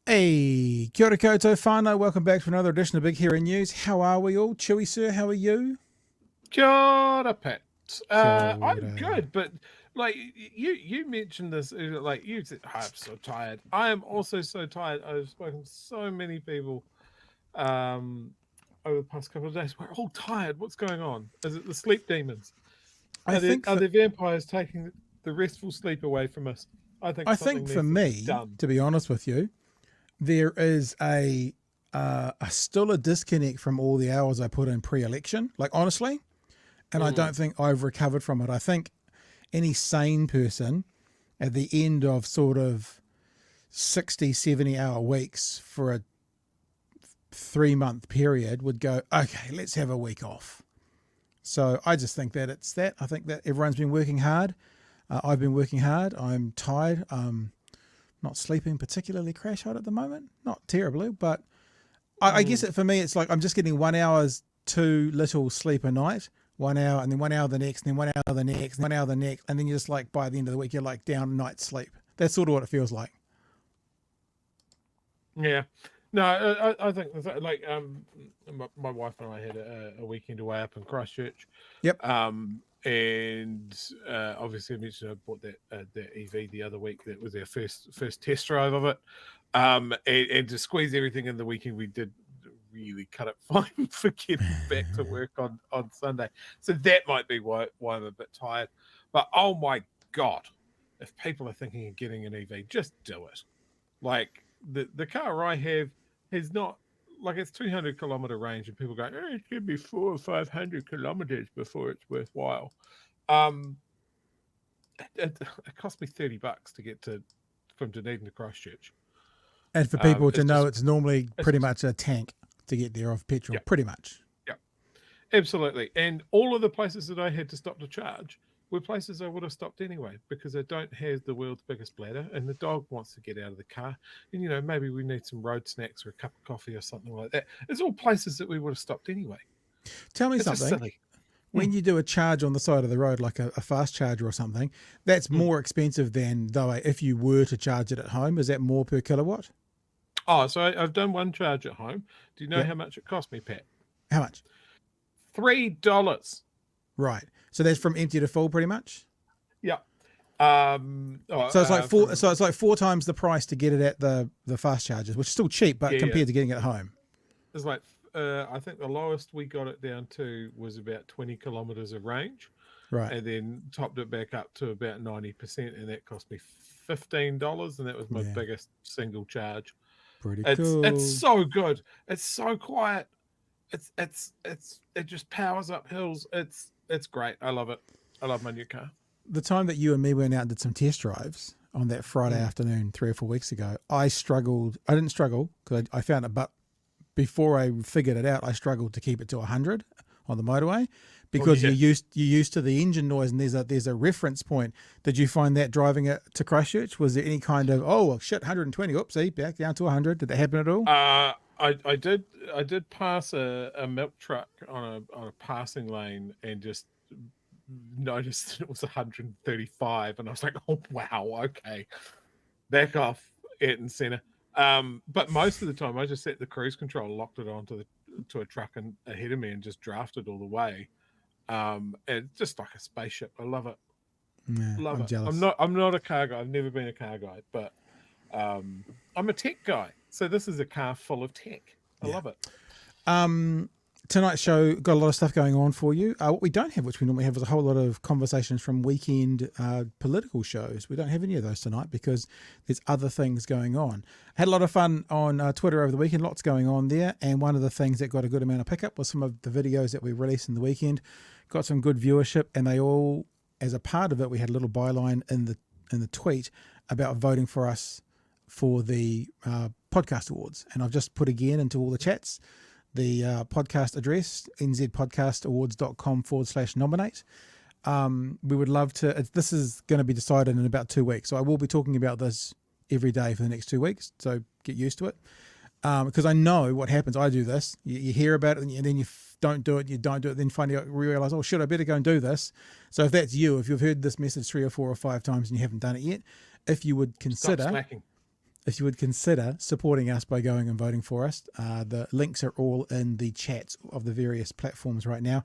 Hey, kia ora koutou whānau. Welcome back to another edition of Big Hero News. How are we all? Chewy, sir, how are you? Kia ora, Pat. Kia I'm ora. good, but like you mentioned this, like you said, I'm so tired. I am also so tired. I've spoken to so many people over the past couple of days. We're all tired. What's going on? Is it the sleep demons? Are the vampires taking the restful sleep away from us? I think for me, to be honest with you, there is a still a disconnect from all the hours I put in pre-election, like honestly, and I don't think I've recovered from it. I think any sane person at the end of sort of 60, 70 hour weeks for a 3-month period would go, okay, let's have a week off. So I just think that it's that. I think that everyone's been working hard. I've been working hard. I'm tired. Not sleeping particularly crash hot at the moment. Not terribly, but I guess for me, it's like I'm just getting 1 hour's too little sleep a night, 1 hour, and then 1 hour the next, and then 1 hour the next, and 1 hour the next. And then you're just like, by the end of the week, you're like down night sleep. That's sort of what it feels like. Yeah. No, I think like my wife and I had a weekend away up in Christchurch. Yep. And obviously I mentioned I bought that EV the other week. That was our first test drive of it. And to squeeze everything in the weekend, we did really cut it fine for getting back to work on Sunday. So that might be why I'm a bit tired. But oh my God, if people are thinking of getting an EV, just do it. Like the car I have is not, like, it's 200 kilometer range, and people go, it could be 400 or 500 kilometers before it's worthwhile. It cost me $30 to get from Dunedin to Christchurch. And for people to know, it's normally pretty much a tank to get there of petrol, pretty much. Yeah, absolutely. And all of the places that I had to stop to charge were places I would have stopped anyway, because I don't have the world's biggest bladder, and the dog wants to get out of the car, and maybe we need some road snacks or a cup of coffee or something like that. It's all places that we would have stopped anyway. Tell me something. Silly. When you do a charge on the side of the road, like a fast charger or something, that's more expensive than though if you were to charge it at home. Is that more per kilowatt? Oh, so I've done one charge at home. Do you know how much it cost me, Pat? How much? $3. Right. So that's from empty to full, pretty much. Yeah. So it's like four. So it's like 4 times the price to get it at the fast chargers, which is still cheap, but compared to getting it at home, it's like I think the lowest we got it down to was about 20 kilometers of range, right? And then topped it back up to about 90%, and that cost me $15, and that was my biggest single charge. Pretty cool. It's so good. It's so quiet. It just powers up hills. It's great. I love it. I love my new car. The time that you and me went out and did some test drives on that Friday afternoon 3 or 4 weeks ago, I struggled. I didn't struggle because I found it, but before I figured it out, I struggled to keep it to 100 on the motorway because you're used to the engine noise, and there's a reference point. Did you find that driving it to Christchurch? Was there any kind of 120? Oopsie, back down to 100. Did that happen at all? I did pass a milk truck on a passing lane and just noticed it was 135, and I was like, oh wow, okay, back off, Ayrton Senna. But most of the time I just set the cruise control, locked it onto a truck and ahead of me, and just drafted all the way. And it's just like a spaceship. I love it. Yeah, love it. Jealous. I'm not a car guy. I've never been a car guy, but I'm a tech guy. So this is a car full of tech. I love it. tonight's show got a lot of stuff going on for you. What we don't have, which we normally have, is a whole lot of conversations from weekend political shows. We don't have any of those tonight because there's other things going on. Had a lot of fun on Twitter over the weekend, lots going on there. And one of the things that got a good amount of pickup was some of the videos that we released in the weekend. Got some good viewership, and they all, as a part of it, we had a little byline in the tweet about voting for us for the podcast awards. And I've just put again into all the chats the podcast address, nzpodcastawards.com/nominate. We would love to, this is going to be decided in about 2 weeks. So I will be talking about this every day for the next 2 weeks. So get used to it. Because I know what happens. I do this. You hear about it and then you don't do it. You don't do it. Then finally realize, oh shit, I better go and do this. So if that's you, if you've heard this message 3 or 4 or 5 times and you haven't done it yet, if you would consider supporting us by going and voting for us, the links are all in the chats of the various platforms right now.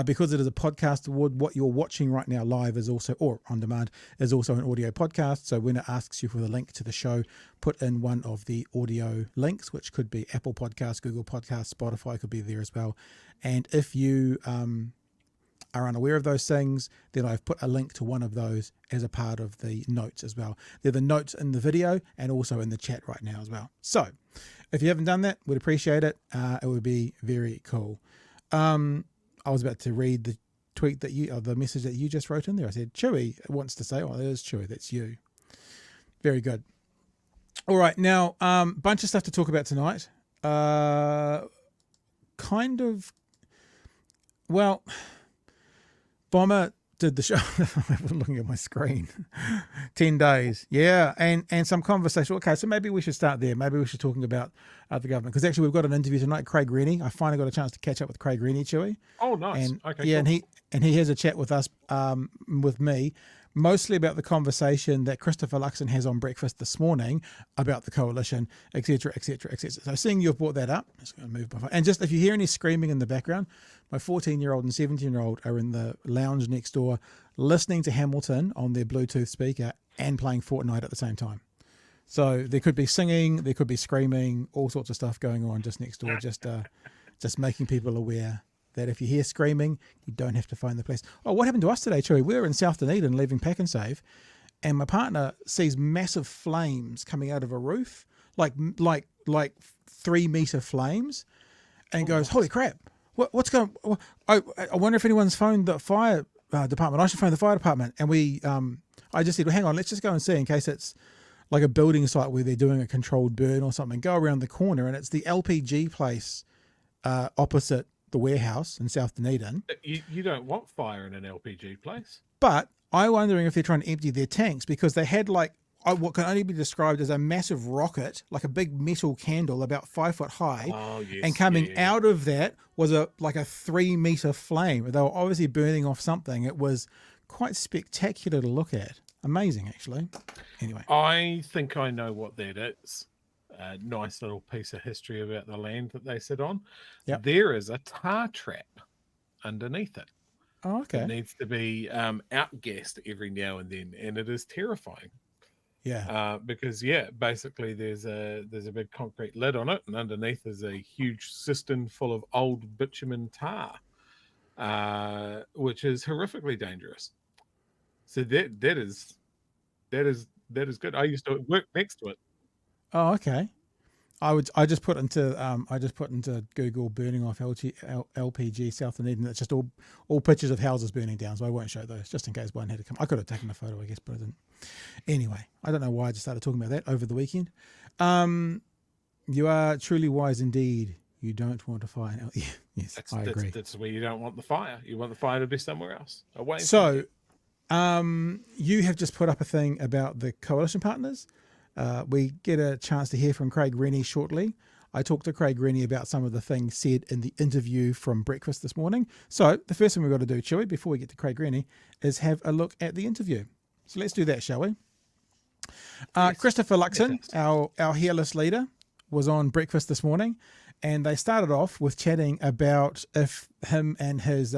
Because it is a podcast award, what you're watching right now live is also, or on demand, is also an audio podcast. So when it asks you for the link to the show, put in one of the audio links, which could be Apple Podcasts, Google Podcasts, Spotify could be there as well. And if you are unaware of those things, then I've put a link to one of those as a part of the notes as well. They're the notes in the video and also in the chat right now as well. So if you haven't done that, we'd appreciate it. It would be very cool. I was about to read the tweet that you, or the message that you just wrote in there. I said, Chewy wants to say, oh, that is Chewy. That's you. Very good. All right. Now, bunch of stuff to talk about tonight. Bomber did the show. I'm looking at my screen. 10 days. Yeah. And some conversation. Okay. So maybe we should start there. Maybe we should talking about the government. Because actually we've got an interview tonight, Craig Renney. I finally got a chance to catch up with Craig Renney, Chewy. Oh, nice. And, okay. Yeah. Cool. And he has a chat with us, with me, mostly about the conversation that Christopher Luxon has on breakfast this morning about the coalition, etc., etc., etc. So seeing you've brought that up, I'm just going to move my phone. And just if you hear any screaming in the background, my 14-year-old and 17-year-old are in the lounge next door listening to Hamilton on their Bluetooth speaker and playing Fortnite at the same time. So there could be singing, there could be screaming, all sorts of stuff going on just next door, just making people aware that if you hear screaming, you don't have to find the place. Oh, what happened to us today, Chewy? We were in South Dunedin leaving Pack and Save, and my partner sees massive flames coming out of a roof, like 3-meter flames, and goes, "Holy crap! What's going? I wonder if anyone's phoned the fire department. I should phone the fire department." And I just said, "Well, hang on, let's just go and see in case it's like a building site where they're doing a controlled burn or something." Go around the corner, and it's the LPG place opposite the warehouse in South Dunedin. You don't want fire in an LPG place. But I'm wondering if they're trying to empty their tanks, because they had like what can only be described as a massive rocket, like a big metal candle about 5 foot high. Oh, yes, and coming out of that was a 3-meter flame. They were obviously burning off something. It was quite spectacular to look at. Amazing, actually. Anyway. I think I know what that is. A nice little piece of history about the land that they sit on. Yep. There is a tar trap underneath it. Oh, okay. It needs to be outgassed every now and then, and it is terrifying. Yeah. Because basically there's a big concrete lid on it, and underneath is a huge cistern full of old bitumen tar, which is horrifically dangerous. So that is good. I used to work next to it. Oh, okay. I just put into Google burning off LPG South Dunedin. It's just all pictures of houses burning down, so I won't show those just in case one had to come. I could have taken a photo, I guess, but I didn't. Anyway, I don't know why I just started talking about that over the weekend. You are truly wise indeed. You don't want to fire. Yes, I agree. That's where you don't want the fire. You want the fire to be somewhere else, away. So, you have just put up a thing about the coalition partners. We get a chance to hear from Craig Renney shortly. I talked to Craig Renney about some of the things said in the interview from breakfast this morning. So the first thing we've got to do, Chewy, before we get to Craig Renney, is have a look at the interview. So let's do that, shall we? Yes. Christopher Luxon, our hairless leader, was on breakfast this morning, and they started off with chatting about if him and his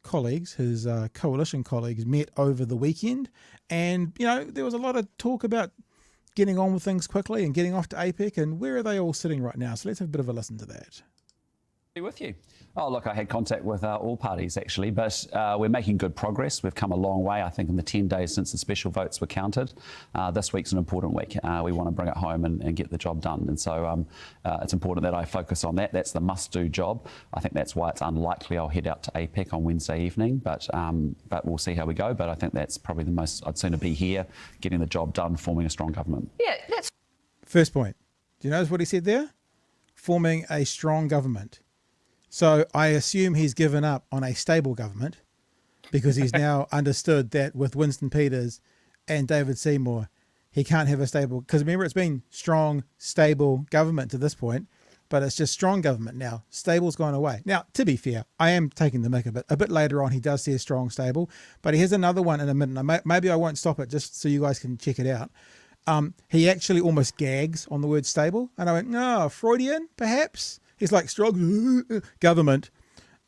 colleagues, his coalition colleagues, met over the weekend. And, there was a lot of talk about getting on with things quickly and getting off to APEC, and where are they all sitting right now? So let's have a bit of a listen to that. Be with you. Oh, look, I had contact with all parties, actually, but we're making good progress. We've come a long way, I think, in the 10 days since the special votes were counted. This week's an important week. We want to bring it home and get the job done. And so it's important that I focus on that. That's the must-do job. I think that's why it's unlikely I'll head out to APEC on Wednesday evening, but we'll see how we go. But I think that's probably the most, I'd sooner be here, getting the job done, forming a strong government. Yeah, that's... First point. Do you notice what he said there? Forming a strong government. So I assume he's given up on a stable government because he's now understood that with Winston Peters and David Seymour, he can't have a stable, because remember, it's been strong, stable government to this point, but it's just strong government now. Stable's gone away. Now, to be fair, I am taking the mick a bit later on. He does say strong, stable, but he has another one in a minute. Maybe I won't stop it just so you guys can check it out. He actually almost gags on the word stable. And I went, no, Freudian, perhaps? He's like, strong government.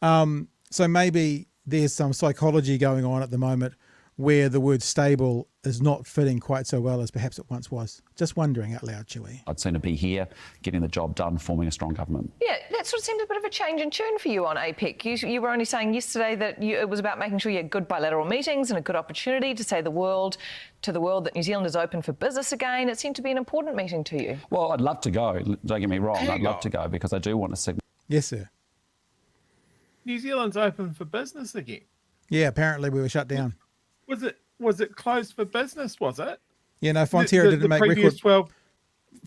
So maybe there's some psychology going on at the moment where the word stable is not fitting quite so well as perhaps it once was. Just wondering out loud, Chewy. I'd sooner be here, getting the job done, forming a strong government. Yeah, that sort of seemed a bit of a change in tune for you on APEC. You were only saying yesterday that it was about making sure you had good bilateral meetings and a good opportunity to say to the world that New Zealand is open for business again. It seemed to be an important meeting to you. Well, I'd love to go. Don't get me wrong. I'd love to go because I do want to signal. Yes, sir. New Zealand's open for business again. Yeah, apparently we were shut down. Was it closed for business? Was it? Yeah, no, Fonterra didn't make record. 12...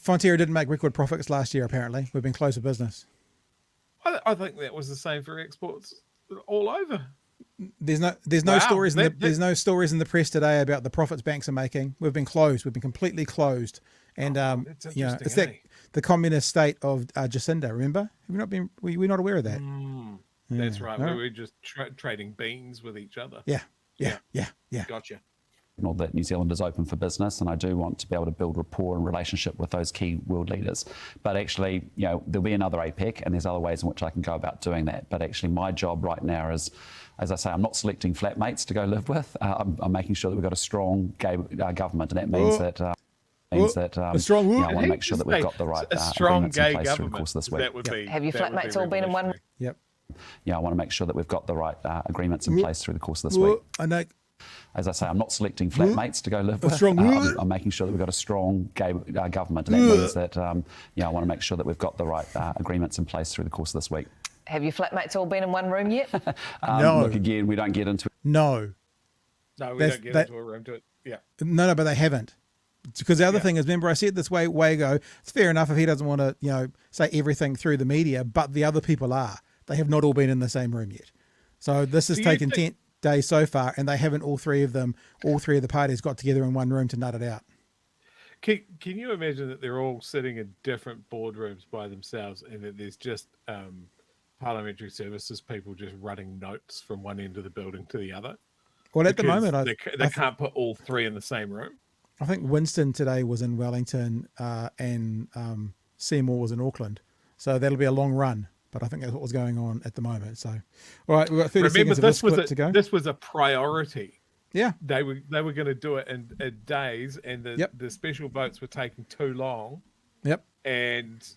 Fonterra didn't make record profits last year. Apparently, we've been closed for business. I think that was the same for exports all over. There's no Wow. stories there's no stories in the press today about the profits banks are making. We've been closed. We've been completely closed. And that's you know, interesting, it's that the communist state of Jacinda. Remember? Have we not been? We're not aware of that. That's right. No. We were just trading beans with each other. Yeah. Gotcha. That New Zealand is open for business, and I do want to be able to build rapport and relationship with those key world leaders. But actually, there'll be another APEC, and there's other ways in which I can go about doing that. But actually, my job right now is, as I say, I'm not selecting flatmates to go live with. I'm making sure that we've got a strong gay government, and that means that. I want to make sure that we've got the right strong gay in place through the government. course of this week. That would be, Have your flatmates all been in one? Yep. I want to make sure that we've got the right agreements in place through the course of this week. I know. As I say, I'm not selecting flatmates to go live with. I'm making sure that we've got a strong gay government, and that means that I want to make sure that we've got the right agreements in place through the course of this week. Have your flatmates all been in one room yet? No. Look, again, we don't get into it. No, we don't get into a room to it. Yeah. No, but they haven't. Because the other thing is, remember I said this way ago, it's fair enough if he doesn't want to, say everything through the media, but the other people are. They have not all been in the same room yet. So this has taken 10 days so far, and they haven't, all three of the parties got together in one room to nut it out. Can you imagine that they're all sitting in different boardrooms by themselves, and that there's just parliamentary services people just running notes from one end of the building to the other? Well, at the moment, they can't put all three in the same room. I think Winston today was in Wellington and Seymour was in Auckland. So that'll be a long run. But I think that's what was going on at the moment. So, all right, we've got 30 seconds of this clip to go. This was a priority. Yeah. They were going to do it in days, and the special votes were taking too long. Yep. And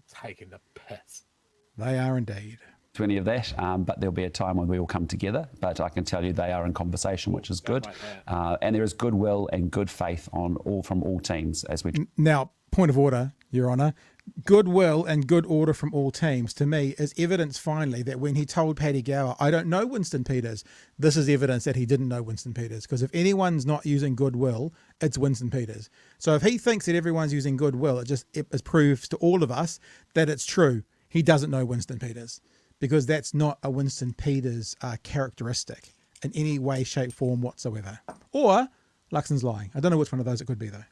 taking the piss. They are indeed. To any of that, but there'll be a time when we will come together. But I can tell you they are in conversation, which is good. And there is goodwill and good faith from all teams as we. Now, point of order, Your Honour. Goodwill and good order from all teams, to me, is evidence finally that when he told Paddy Gower, I don't know Winston Peters, this is evidence that he didn't know Winston Peters. Because if anyone's not using goodwill, it's Winston Peters. So if he thinks that everyone's using goodwill, it proves to all of us that it's true. He doesn't know Winston Peters. Because that's not a Winston Peters characteristic in any way, shape, form whatsoever. Or Luxon's lying. I don't know which one of those it could be, though.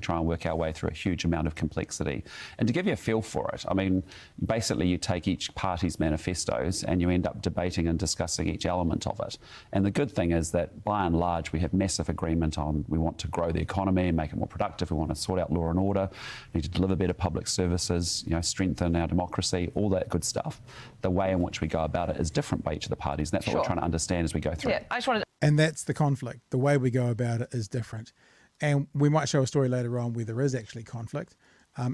Try and work our way through a huge amount of complexity. And to give you a feel for it, I mean, basically you take each party's manifestos and you end up debating and discussing each element of it. And the good thing is that by and large, we have massive agreement on we want to grow the economy and make it more productive. We want to sort out law and order, we need to deliver better public services, strengthen our democracy, all that good stuff. The way in which we go about it is different by each of the parties. And that's what we're trying to understand as we go through. Yeah, I just wanted. And that's the conflict. The way we go about it is different. And we might show a story later on where there is actually conflict.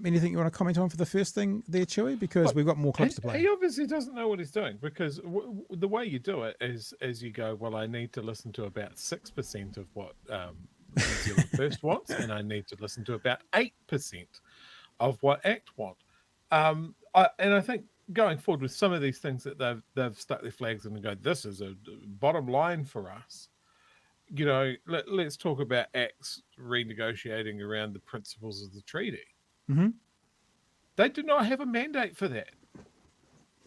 Anything you want to comment on for the first thing there, Chewy? Because we've got more clips to play. He obviously doesn't know what he's doing, because the way you do it is you go, well, I need to listen to about 6% of what New Zealand First wants, and I need to listen to about 8% of what ACT want. I think going forward with some of these things that they've stuck their flags in and go, this is a bottom line for us. You know, let's talk about ACT's renegotiating around the principles of the treaty. Mm-hmm. They do not have a mandate for that.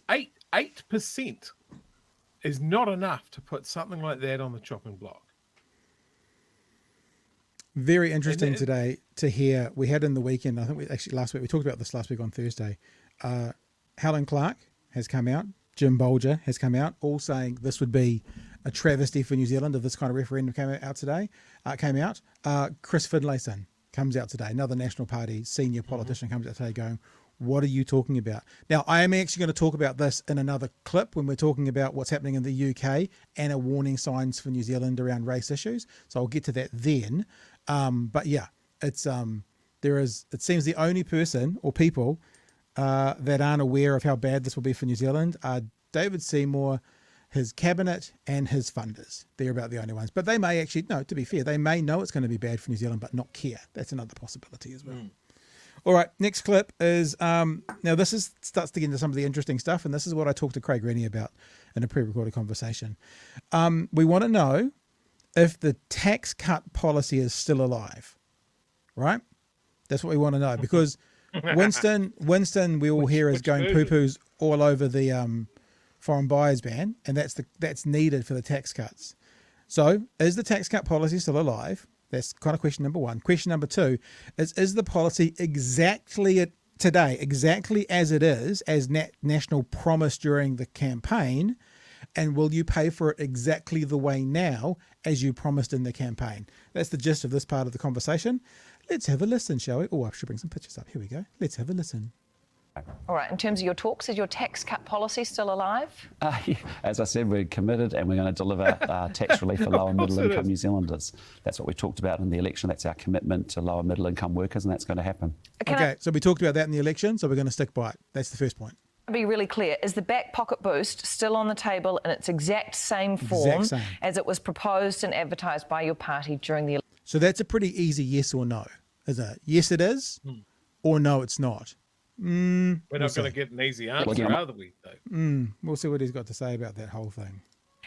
8% is not enough to put something like that on the chopping block. Very interesting today to hear. We had in the weekend, I think last week, we talked about this last week on Thursday. Helen Clark has come out, Jim Bolger has come out, all saying this would be a travesty for New Zealand if this kind of referendum came out today. Chris Finlayson comes out today, another National Party senior politician comes out today going, what are you talking about? Now, I am actually going to talk about this in another clip when we're talking about what's happening in the UK and a warning signs for New Zealand around race issues. So I'll get to that then. But yeah, it seems the only person or people that aren't aware of how bad this will be for New Zealand are David Seymour, his cabinet, and his funders. They're about the only ones. But they may actually, no, to be fair, they may know it's going to be bad for New Zealand, but not care. That's another possibility as well. All right, next clip is, now this starts to get into some of the interesting stuff, and this is what I talked to Craig Renney about in a pre-recorded conversation. We want to know if the tax cut policy is still alive, right? That's what we want to know, because Winston, we all hear is going poo-poos all over the foreign buyers ban, and that's needed for the tax cuts. So is the tax cut policy still alive? That's kind of question number one. Question number two is the policy exactly today, exactly as it is, as National promised during the campaign, and will you pay for it exactly the way now as you promised in the campaign? That's the gist of this part of the conversation. Let's have a listen, shall we? Oh, I should bring some pictures up. Here we go. Let's have a listen. All right, in terms of your talks, is your tax cut policy still alive? As I said, we're committed and we're going to deliver tax relief for low and middle income New Zealanders. That's what we talked about in the election. That's our commitment to low and middle income workers, and that's going to happen. Okay, so we talked about that in the election, so we're going to stick by it. That's the first point. Be really clear, is the back pocket boost still on the table in its exact same form as it was proposed and advertised by your party during the election? So that's a pretty easy yes or no, isn't it? Yes, it is, or no, it's not. We're not going to get an easy answer, are we, though? We'll see what he's got to say about that whole thing.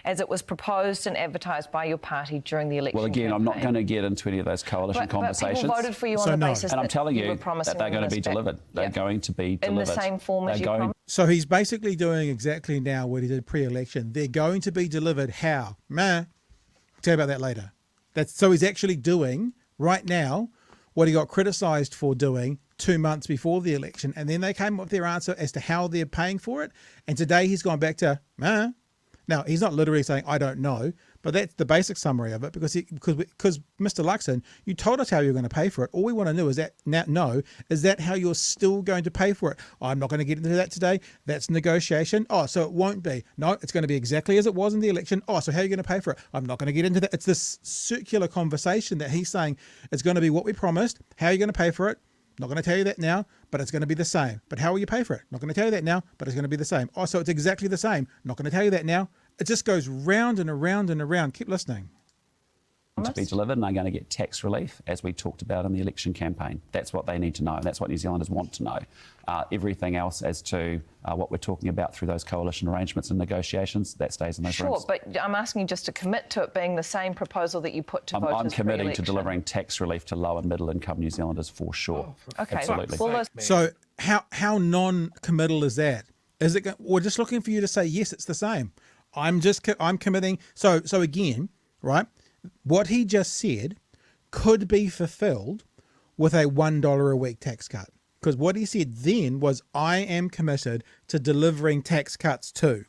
As it was proposed and advertised by your party during the election. Well, again, campaign. I'm not going to get into any of those coalition conversations. But people voted for you on the basis and I'm telling you that they're going to be delivered. They're going to be delivered. In the same form as you promised? So he's basically doing exactly now what he did pre-election. They're going to be delivered how? I'll tell you about that later. So he's actually doing, right now, what he got criticised for doing 2 months before the election, and then they came up with their answer as to how they're paying for it. And today he's gone back to, Now, he's not literally saying, I don't know, but that's the basic summary of it, because Mr. Luxon, you told us how you're going to pay for it. All we want to know is that how you're still going to pay for it? Oh, I'm not going to get into that today. That's negotiation. Oh, so it won't be. No, it's going to be exactly as it was in the election. Oh, so how are you going to pay for it? I'm not going to get into that. It's this circular conversation that he's saying it's going to be what we promised. How are you going to pay for it? Not going to tell you that now, but it's going to be the same. But how will you pay for it? Not going to tell you that now, but it's going to be the same. Oh, so it's exactly the same. Not going to tell you that now. It just goes round and around and around. Keep listening. To be delivered, and they're going to get tax relief, as we talked about in the election campaign. That's what they need to know, and that's what New Zealanders want to know. Everything else as to what we're talking about through those coalition arrangements and negotiations, that stays in those rooms. Sure, but I'm asking you just to commit to it being the same proposal that you put to voters. I'm committing to delivering tax relief to low and middle income New Zealanders for sure. Okay, absolutely. So how non-committal is that? Is it? We're just looking for you to say yes, it's the same. I'm committing. So again, right? What he just said could be fulfilled with a $1 a week tax cut. Because what he said then was, I am committed to delivering tax cuts too.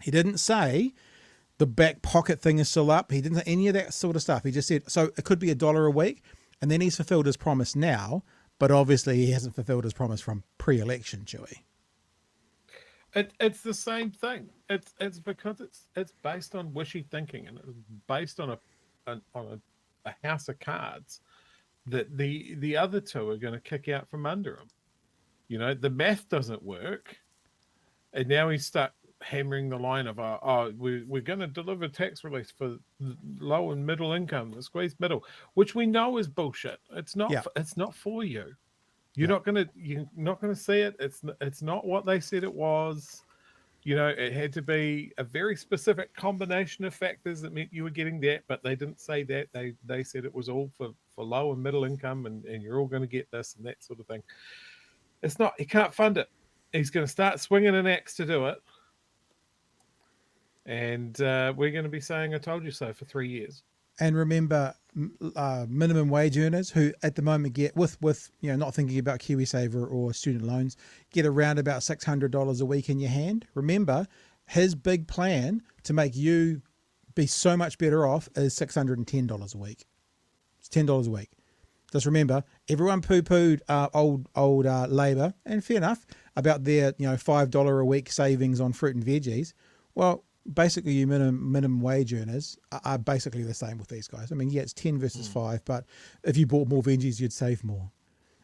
He didn't say the back pocket thing is still up. He didn't say any of that sort of stuff. He just said, so it could be $1 a week. And then he's fulfilled his promise now. But obviously he hasn't fulfilled his promise from pre-election, Chewy. It's the same thing. It's because it's based on wishy thinking, and it's based on a house of cards that the other two are going to kick out from under him. You know, the math doesn't work, and now he's stuck hammering the line of, we're going to deliver tax relief for low and middle income, the squeezed middle, which we know is bullshit. It's not. Yeah. It's not for you. You're not gonna see it. It's not what they said it was. You know, it had to be a very specific combination of factors that meant you were getting that, but they didn't say that. They said it was all for low and middle income, and you're all going to get this and that sort of thing. It's not. He can't fund it. He's going to start swinging an axe to do it, and we're going to be saying "I told you so" for 3 years. And remember, minimum wage earners who at the moment get, with not thinking about KiwiSaver or student loans, get around about $600 a week in your hand. Remember, his big plan to make you be so much better off is $610 a week. It's $10 a week. Just remember, everyone poo-pooed old Labour, and fair enough, about their $5 a week savings on fruit and veggies. Well, basically, you minimum wage earners are basically the same with these guys. I mean, yeah, it's 10 versus 5, but if you bought more veggies, you'd save more.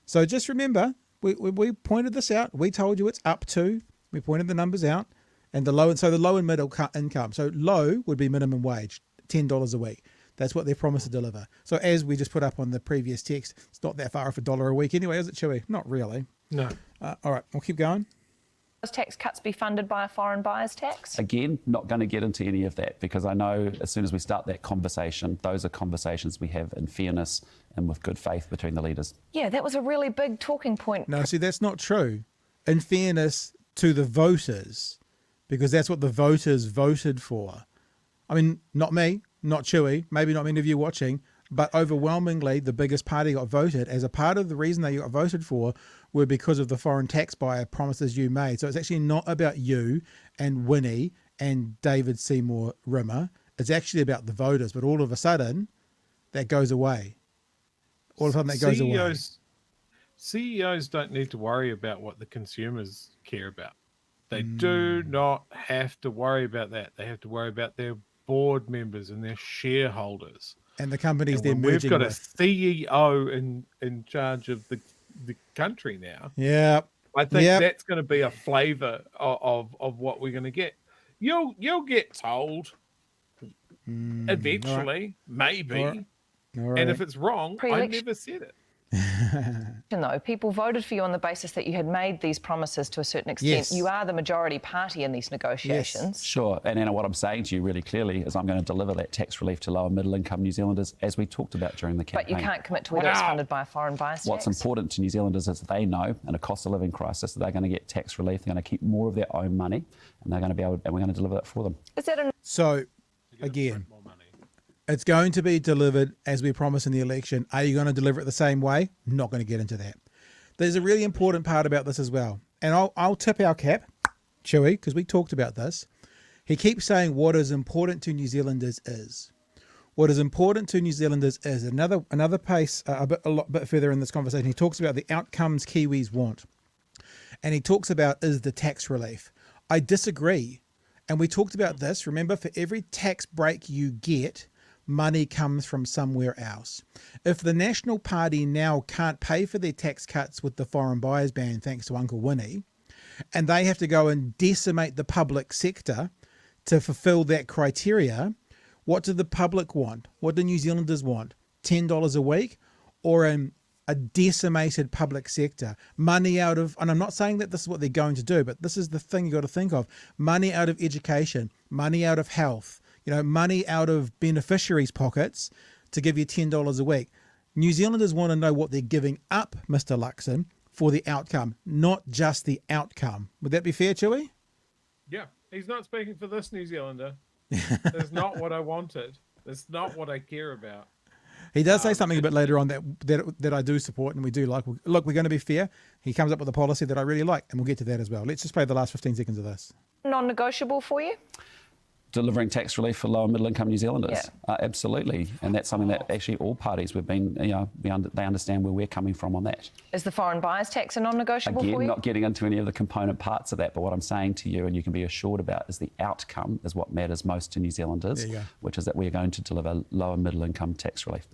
So just remember, we pointed this out. We told you it's up to. We pointed the numbers out, and the low and middle income. So low would be minimum wage, $10 a week. That's what they promised to deliver. So as we just put up on the previous text, it's not that far off $1 a week anyway, is it, Chewy? Not really. No. All right, we'll keep going. Those tax cuts be funded by a foreign buyers tax? Again, not going to get into any of that, because I know as soon as we start that conversation, those are conversations we have in fairness and with good faith between the leaders. Yeah, that was a really big talking point. No, see, that's not true. In fairness to the voters, because that's what the voters voted for. I mean, not me, not Chewy, maybe not many of you watching, but overwhelmingly the biggest party got voted. As a part of the reason they got voted for were because of the foreign tax buyer promises you made. So it's actually not about you and Winnie and David Seymour Rimmer. It's actually about the voters. But all of a sudden, that goes away. All of a sudden, that goes away. CEOs don't need to worry about what the consumers care about. They do not have to worry about that. They have to worry about their board members and their shareholders. And the companies they're We've merging got a with. CEO in charge of the country now. Yeah. I think that's going to be a flavour of what we're going to get. You'll get told eventually, maybe. All right. And if it's wrong, I never said it. Though people voted for you on the basis that you had made these promises to a certain extent. Yes. You are the majority party in these negotiations. Yes. Sure, and Anna, what I'm saying to you really clearly is I'm going to deliver that tax relief to lower middle income New Zealanders, as we talked about during the campaign. But you can't commit to whether it's funded by a foreign buyers tax. What's important to New Zealanders is that they know in a cost of living crisis that they're going to get tax relief, they're going to keep more of their own money, and they're going to be able, and we're going to deliver that for them. Is that So, again, it's going to be delivered as we promised in the election. Are you going to deliver it the same way? Not going to get into that. There's a really important part about this as well. And I'll tip our cap, Chewy, because we talked about this. He keeps saying what is important to New Zealanders is. What is important to New Zealanders is another pace, a bit further in this conversation. He talks about the outcomes Kiwis want. And he talks about is the tax relief. I disagree. And we talked about this. Remember, for every tax break you get, money comes from somewhere else. If the National Party now can't pay for their tax cuts with the foreign buyers ban, thanks to Uncle Winnie, and they have to go and decimate the public sector to fulfill that criteria, what do the public want? What do New Zealanders want? $10 a week or a decimated public sector? Money out of, and I'm not saying that this is what they're going to do, but this is the thing you got to think of. Money out of education, money out of health, money out of beneficiaries' pockets to give you $10 a week. New Zealanders want to know what they're giving up, Mr. Luxon, for the outcome, not just the outcome. Would that be fair, Chewy? Yeah, he's not speaking for this New Zealander. That's not what I wanted. That's not what I care about. He does say something a bit later on that I do support and we do like. Look, we're going to be fair. He comes up with a policy that I really like, and we'll get to that as well. Let's just play the last 15 seconds of this. non-negotiable for you? delivering tax relief for low and middle income New Zealanders. Absolutely. And that's something that actually all parties we've been, they understand where we're coming from on that. Is the foreign buyers tax a non-negotiable for you? Again, not getting into any of the component parts of that, but what I'm saying to you, and you can be assured about, is the outcome is what matters most to New Zealanders, which is that we're going to deliver low and middle income tax relief.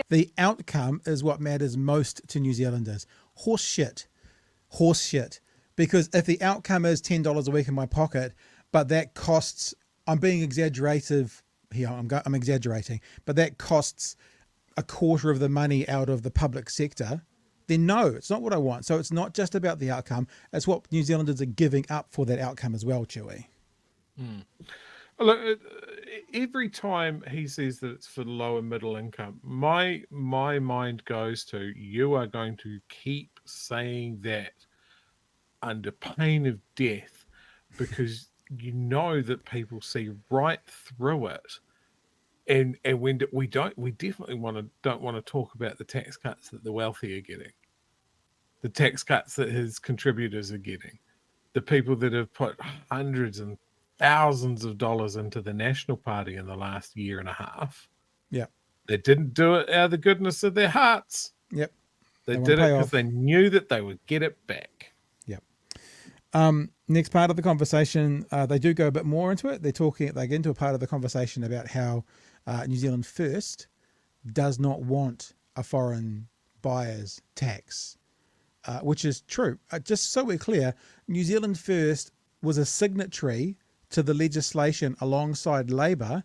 The outcome is what matters most to New Zealanders. Horse shit. Because if the outcome is $10 a week in my pocket, but that costs, I'm being exaggerative here, I'm exaggerating, but that costs a quarter of the money out of the public sector, then no, it's not what I want. So it's not just about the outcome, it's what New Zealanders are giving up for that outcome as well, Chewy. Look, every time he says that it's for low and middle income, my mind goes to, you are going to keep saying that under pain of death, because you know that people see right through it, and when we definitely don't want to talk about the tax cuts that the wealthy are getting, the tax cuts that his contributors are getting, the people that have put hundreds and thousands of dollars into the National Party in the last year and a half. Yeah, they didn't do it out of the goodness of their hearts. Yep, they did it because they knew that they would get it back. Next part of the conversation, they do go a bit more into it. They get into a part of the conversation about how New Zealand First does not want a foreign buyer's tax, which is true. Just so we're clear, New Zealand First was a signatory to the legislation alongside Labour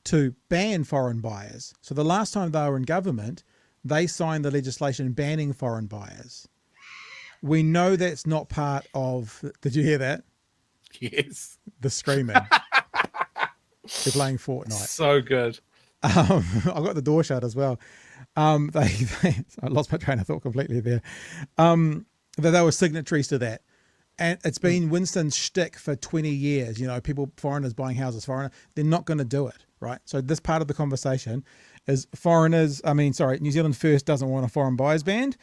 to ban foreign buyers. So the last time they were in government, they signed the legislation banning foreign buyers. We know that's not part of... Did you hear that? Yes. The screaming. They're playing Fortnite. So good. I've got the door shut as well. I lost my train of thought completely there. That they were signatories to that. And it's been Winston's shtick for 20 years. Foreigners buying houses, they're not going to do it, right? So this part of the conversation is New Zealand First doesn't want a foreign buyers ban.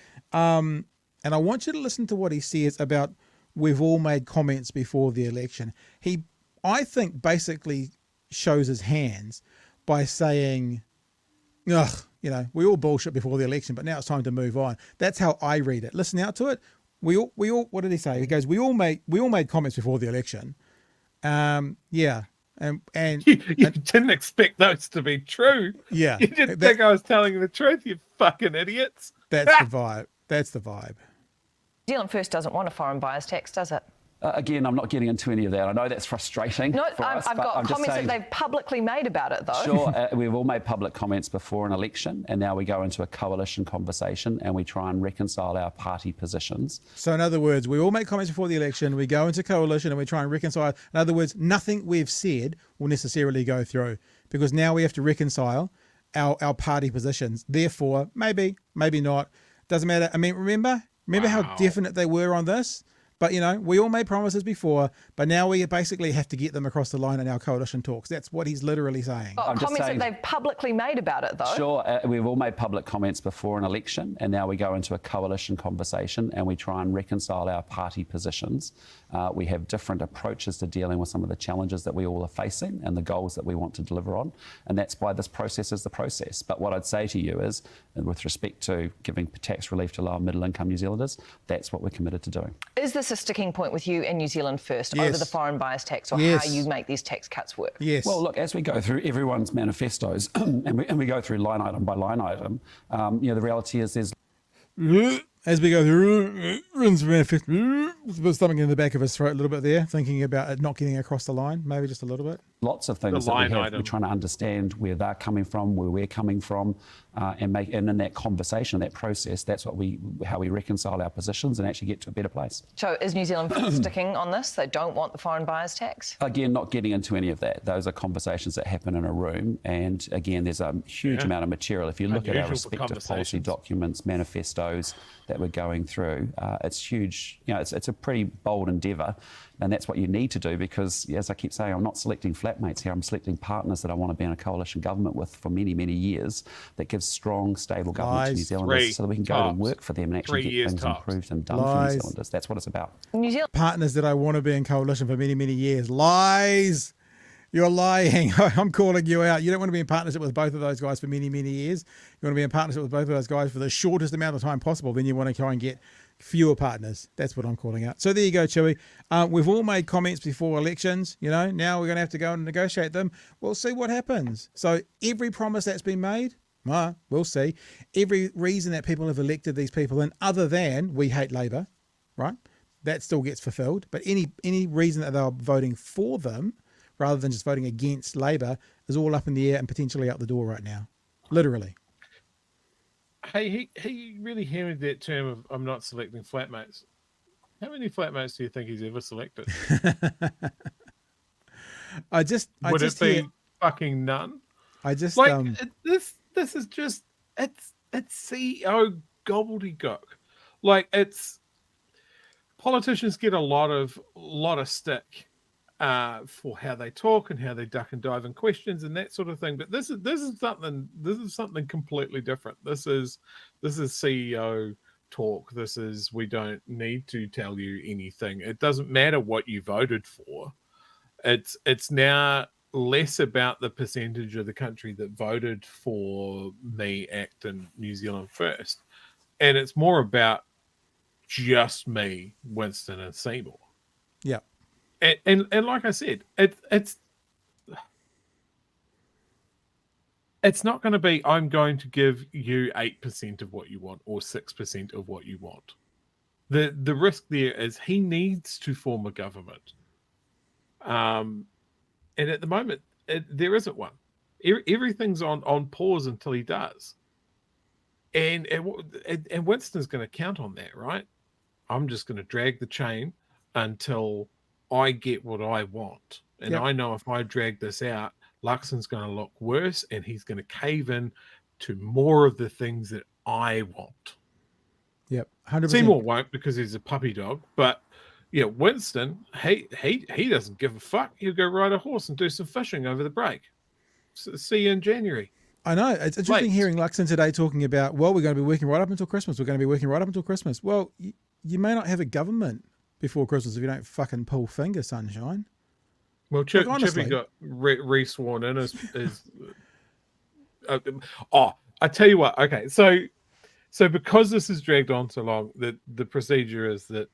And I want you to listen to what he says about we've all made comments before the election. He, I think, basically shows his hands by saying, we all bullshit before the election, but now it's time to move on. That's how I read it. Listen out to it. We all. What did he say? He goes, we all made comments before the election. And you didn't expect those to be true. Yeah, you didn't think I was telling you the truth, you fucking idiots. That's the vibe. That's the vibe. New Zealand First doesn't want a foreign buyers tax, does it? Again, I'm not getting into any of that. I know that's frustrating. No, for us, I've got comments that they've publicly made about it, though. Sure, we've all made public comments before an election, and now we go into a coalition conversation and we try and reconcile our party positions. So, in other words, we all make comments before the election, we go into coalition and we try and reconcile. In other words, nothing we've said will necessarily go through, because now we have to reconcile our party positions. Therefore, maybe not. Doesn't matter. I mean, remember how definite they were on this? But, we all made promises before, but now we basically have to get them across the line in our coalition talks. That's what he's literally saying. Comments that they've publicly made about it, though. Sure, we've all made public comments before an election, and now we go into a coalition conversation and we try and reconcile our party positions. We have different approaches to dealing with some of the challenges that we all are facing and the goals that we want to deliver on, and that's why this process is the process. But what I'd say to you is, with respect to giving tax relief to low and middle income New Zealanders, that's what we're committed to doing. Is this a sticking point with you and New Zealand First over the foreign buyers tax, or how you make these tax cuts work? Yes. Well, look, as we go through everyone's manifestos and we go through line item by line item, the reality is there's... As we go through, something in the back of his throat a little bit there, thinking about it not getting across the line, maybe just a little bit. Lots of things that we have. We're trying to understand where they're coming from, where we're coming from, and in that conversation, that process, that's how we reconcile our positions and actually get to a better place. So is New Zealand sticking on this? They don't want the foreign buyers tax? Again, not getting into any of that. Those are conversations that happen in a room, and again, there's a huge amount of material. If you look at our respective policy documents, manifestos that we're going through, it's huge. It's a pretty bold endeavour, and that's what you need to do, because, as I keep saying, I'm not selecting flatmates here. I'm selecting partners that I want to be in a coalition government with for many, many years, that gives strong, stable government to New Zealanders, so that we can go to work for them and actually get things improved and done for New Zealanders. That's what it's about. Partners that I want to be in coalition for many, many years. Lies. You're lying. I'm calling you out. You don't want to be in partnership with both of those guys for many, many years. You want to be in partnership with both of those guys for the shortest amount of time possible. Then you want to try and get fewer partners. That's what I'm calling out. So there you go, Chewy. We've all made comments before elections. Now we're going to have to go and negotiate them. We'll see what happens. So every promise that's been made, we'll see. Every reason that people have elected these people in, other than we hate Labour, right? That still gets fulfilled. But any reason that they're voting for them, rather than just voting against Labour, is all up in the air and potentially out the door right now. Literally. Hey, he really hammered that term of I'm not selecting flatmates. How many flatmates do you think he's ever selected? Would it be fucking none? This is just it's CEO gobbledygook. Like, it's politicians get a lot of stick for how they talk and how they duck and dive in questions and that sort of thing. But this is something completely different. This is CEO talk. This is, we don't need to tell you anything. It doesn't matter what you voted for. It's now less about the percentage of the country that voted for me, ACT, and New Zealand First, and it's more about just me, Winston, and Seymour. Yeah. And like I said, it's not going to be, I'm going to give you 8% of what you want or 6% of what you want. The risk there is he needs to form a government. And at the moment, there isn't one. Everything's on pause until he does. And Winston's going to count on that, right? I'm just going to drag the chain until I get what I want. And I know if I drag this out, Luxon's going to look worse and he's going to cave in to more of the things that I want. Yep, 100%. Seymour won't, because he's a puppy dog. But yeah, Winston, he doesn't give a fuck. He'll go ride a horse and do some fishing over the break. See you in January. I know. It's interesting hearing Luxon today talking about, well, we're going to be working right up until Christmas. We're going to be working right up until Christmas. Well, you may not have a government before Christmas if you don't fucking pull finger, sunshine. Well, Chippy got re-sworn in as I tell you what. Okay, so because this is dragged on so long, the procedure is that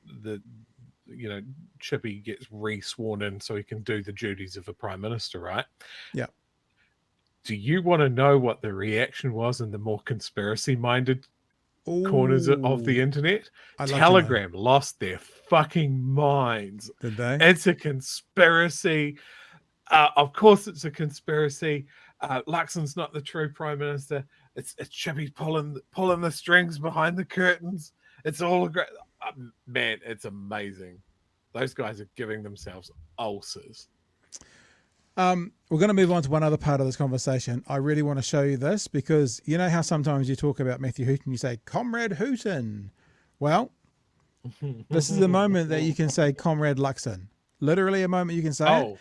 Chippy gets re-sworn in so he can do the duties of a prime minister, right? Yeah. Do you want to know what the reaction was in the more conspiracy-minded corners of the internet? Telegram lost their fucking minds. Did they? It's a conspiracy. Of course it's a conspiracy. Luxon's not the true prime minister. It's Chippy pulling the strings behind the curtains. It's all great. Man, it's amazing. Those guys are giving themselves ulcers. We're going to move on to one other part of this conversation. I really want to show you this, because you know how sometimes you talk about Matthew Hooton, you say, Comrade Hooton. Well, this is the moment that you can say Comrade Luxon. Literally a moment you can say it.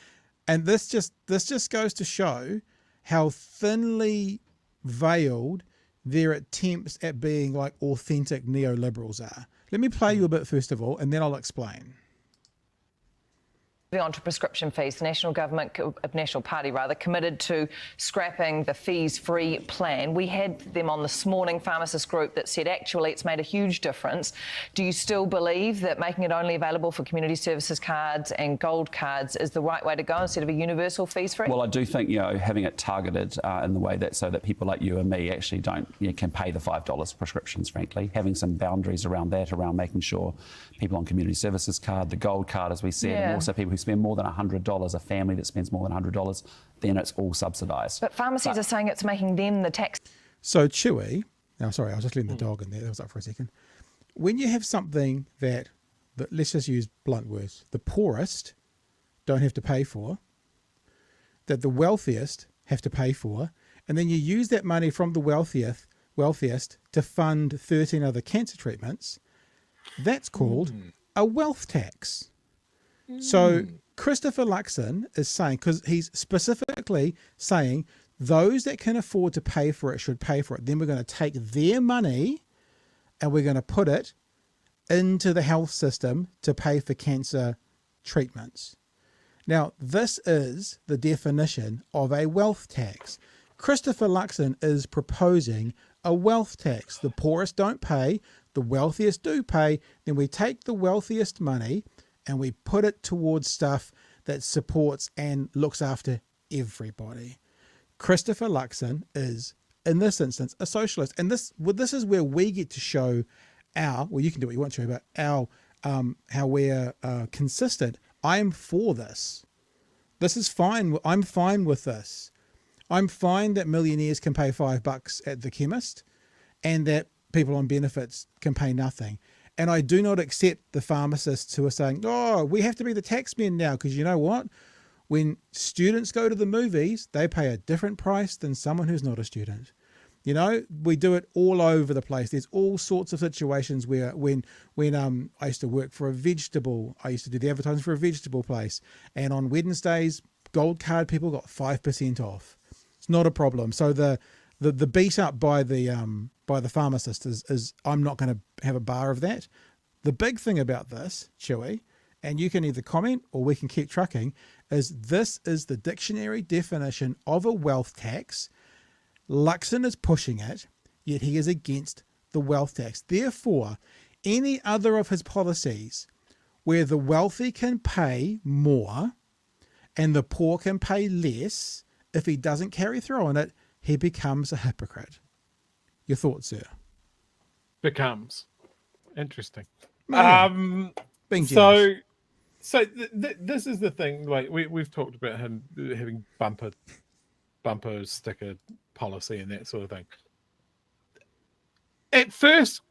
And this just goes to show how thinly veiled their attempts at being like authentic neoliberals are. Let me play you a bit first of all, and then I'll explain. On to prescription fees, the National Party committed to scrapping the fees-free plan. We had them on this morning, pharmacist group, that said actually it's made a huge difference. Do you still believe that making it only available for community services cards and gold cards is the right way to go instead of a universal fees-free? Well, I do think having it targeted in the way that so that people like you and me actually can pay the $5 prescriptions. Frankly, having some boundaries around that, around making sure people on community services card, the gold card, as we said, and also people who spend more than $100, a family that spends more than $100, then it's all subsidised. But pharmacies are saying it's making them the tax. So Chewy, now sorry, I was just letting the dog in there. That was up for a second. When you have something that let's just use blunt words, the poorest don't have to pay for, that the wealthiest have to pay for, and then you use that money from the wealthiest to fund 13 other cancer treatments, that's called a wealth tax. So Christopher Luxon is saying, because he's specifically saying those that can afford to pay for it should pay for it. Then we're going to take their money and we're going to put it into the health system to pay for cancer treatments. Now, this is the definition of a wealth tax. Christopher Luxon is proposing a wealth tax. The poorest don't pay, the wealthiest do pay. Then we take the wealthiest money and we put it towards stuff that supports and looks after everybody. Christopher Luxon is, in this instance, a socialist. And this is where we get to show you can do what you want to, but how we're consistent. I'm for this. This is fine. I'm fine with this. I'm fine that millionaires can pay $5 at the chemist and that people on benefits can pay nothing. And I do not accept the pharmacists who are saying, oh, we have to be the taxmen now, because you know what? When students go to the movies, they pay a different price than someone who's not a student. You know, we do it all over the place. There's all sorts of situations where when I used to work for I used to do the advertising for a vegetable place. And on Wednesdays, Gold Card people got 5% off. It's not a problem. So the beat up by the pharmacist is I'm not going to have a bar of that. The big thing about this, Chewy, and you can either comment or we can keep trucking, is this is the dictionary definition of a wealth tax. Luxon is pushing it, yet he is against the wealth tax. Therefore, any other of his policies where the wealthy can pay more and the poor can pay less, if he doesn't carry through on it, he becomes a hypocrite. Your thoughts, sir? Becomes. Interesting. Being generous. So this is the thing. Like we've talked about him having bumper sticker policy and that sort of thing. At first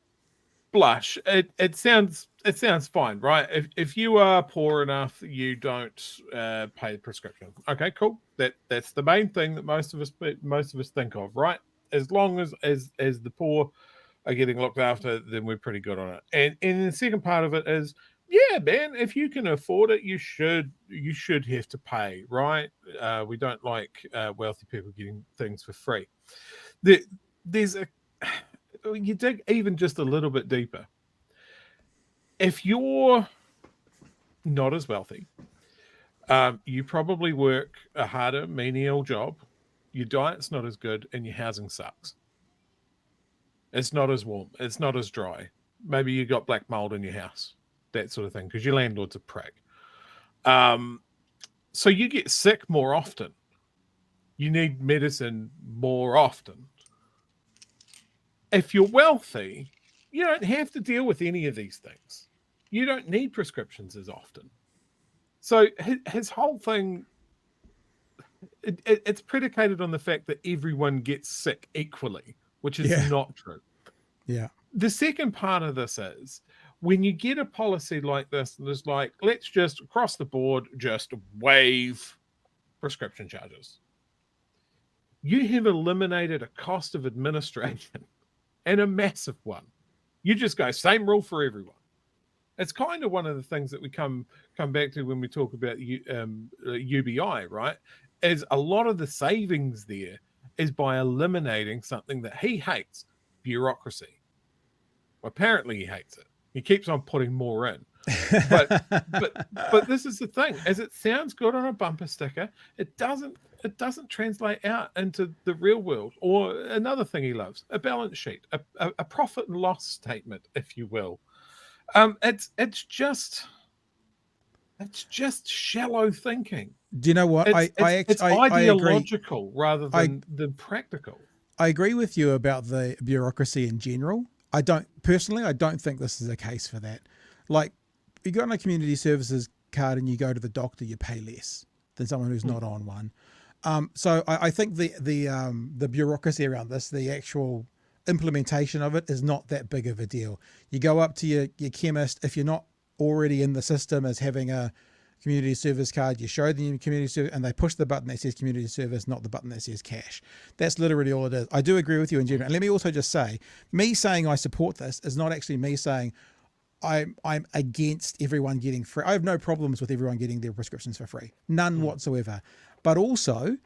blush, it sounds fine, right? If you are poor enough, you don't pay prescription. Okay, cool. That's the main thing that most of us think of, right? As long as the poor are getting looked after, then we're pretty good on it. And the second part of it is, yeah, man, if you can afford it, you should have to pay, right? We don't like wealthy people getting things for free. You dig even just a little bit deeper. If you're not as wealthy, you probably work a harder, menial job. Your diet's not as good, and your housing sucks. It's not as warm. It's not as dry. Maybe you got black mold in your house, that sort of thing, because your landlord's a prick. So you get sick more often. You need medicine more often. If you're wealthy, you don't have to deal with any of these things. You don't need prescriptions as often. So his whole thing, it's predicated on the fact that everyone gets sick equally, which is not true. Yeah. The second part of this is when you get a policy like this, and it's like, let's just across the board, just waive prescription charges. You have eliminated a cost of administration and a massive one. You just go, same rule for everyone. It's kind of one of the things that we come back to when we talk about UBI, right? Is a lot of the savings there is by eliminating something that he hates, bureaucracy. Well, apparently he hates it. He keeps on putting more in. But this is the thing. As it sounds good on a bumper sticker, it doesn't translate out into the real world. Or another thing he loves, a balance sheet, a profit and loss statement, if you will. It's just shallow thinking. Do you know what? It's ideological rather than practical. I agree with you about the bureaucracy in general. I don't think this is a case for that. Like, you go on a community services card and you go to the doctor, you pay less than someone who's not on one. So I think the bureaucracy around this, the actual implementation of it, is not that big of a deal. You go up to your chemist, if you're not already in the system as having a community service card, you show them your community service and they push the button that says community service, not the button that says cash. That's literally all it is. I do agree with you in general. And let me also just say, me saying I support this is not actually me saying I'm against everyone getting free. I have no problems with everyone getting their prescriptions for free. None whatsoever. But also,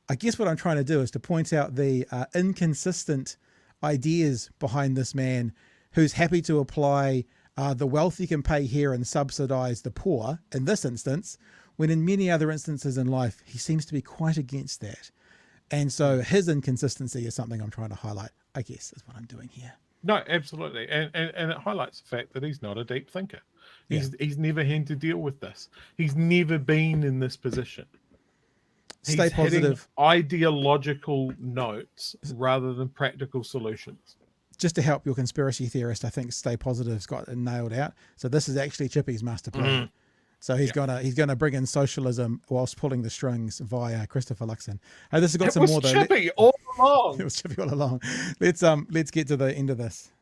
I guess what I'm trying to do is to point out the inconsistent ideas behind this man who's happy to apply the wealthy can pay here and subsidize the poor in this instance, when in many other instances in life, he seems to be quite against that. And so his inconsistency is something I'm trying to highlight, I guess, is what I'm doing here. No, absolutely. And it highlights the fact that he's not a deep thinker. He's never had to deal with this. He's never been in this position. Stay positive. Ideological notes rather than practical solutions. Just to help your conspiracy theorist, I think Stay Positive's got it nailed out. So this is actually Chippy's master plan. So he's gonna bring in socialism whilst pulling the strings via Christopher Luxon. Hey, this has got some more though. Chippy all along. It was Chippy all along. Let's get to the end of this.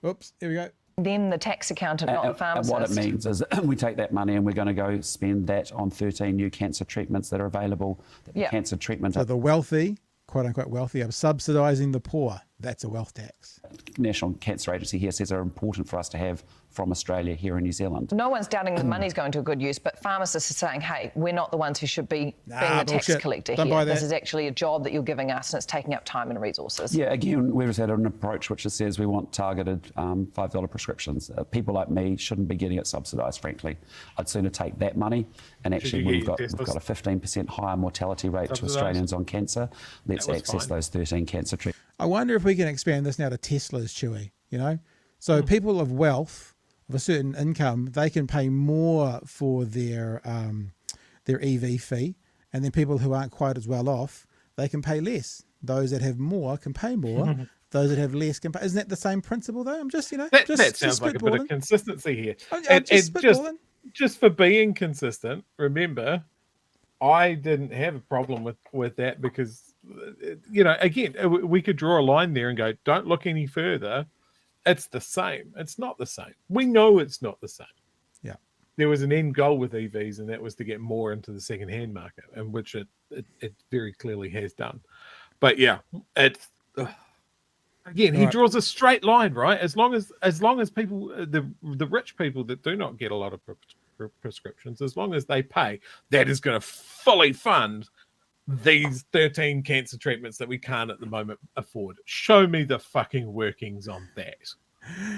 Oops, here we go. Then the tax accountant, not the pharmacist. And what it means is we take that money and we're going to go spend that on 13 new cancer treatments that are available. Cancer treatment. So the wealthy, quote unquote wealthy, are subsidising the poor. That's a wealth tax. National Cancer Agency here says are important for us to have from Australia here in New Zealand. No one's doubting the money's going to a good use, but pharmacists are saying, hey, we're not the ones who should be being the tax collector here. This is actually a job that you're giving us and it's taking up time and resources. Yeah, again, we've had an approach which says we want targeted $5 prescriptions. People like me shouldn't be getting it subsidised, frankly. I'd sooner take that money and actually we've got a 15% higher mortality rate to Australians on cancer. Let's access those 13 cancer treatments. I wonder if we can expand this now to Tesla's, Chewy, you know? So people of wealth, of a certain income, they can pay more for their EV fee, and then people who aren't quite as well off, they can pay less. Those that have more can pay more. Those that have less can pay. Isn't that the same principle though? I'm just, that sounds like a bit of consistency here. Just for being consistent, remember, I didn't have a problem with that because, again, we could draw a line there and go, don't look any further. It's the same. It's not the same. We know it's not the same. Yeah. There was an end goal with EVs, and that was to get more into the second-hand market, and which it very clearly has done. But yeah, it's again, he draws a straight line, right? As long as people, the rich people that do not get a lot of prescriptions, as long as they pay, that is going to fully fund these 13 cancer treatments that we can't at the moment afford. Show me the fucking workings on that.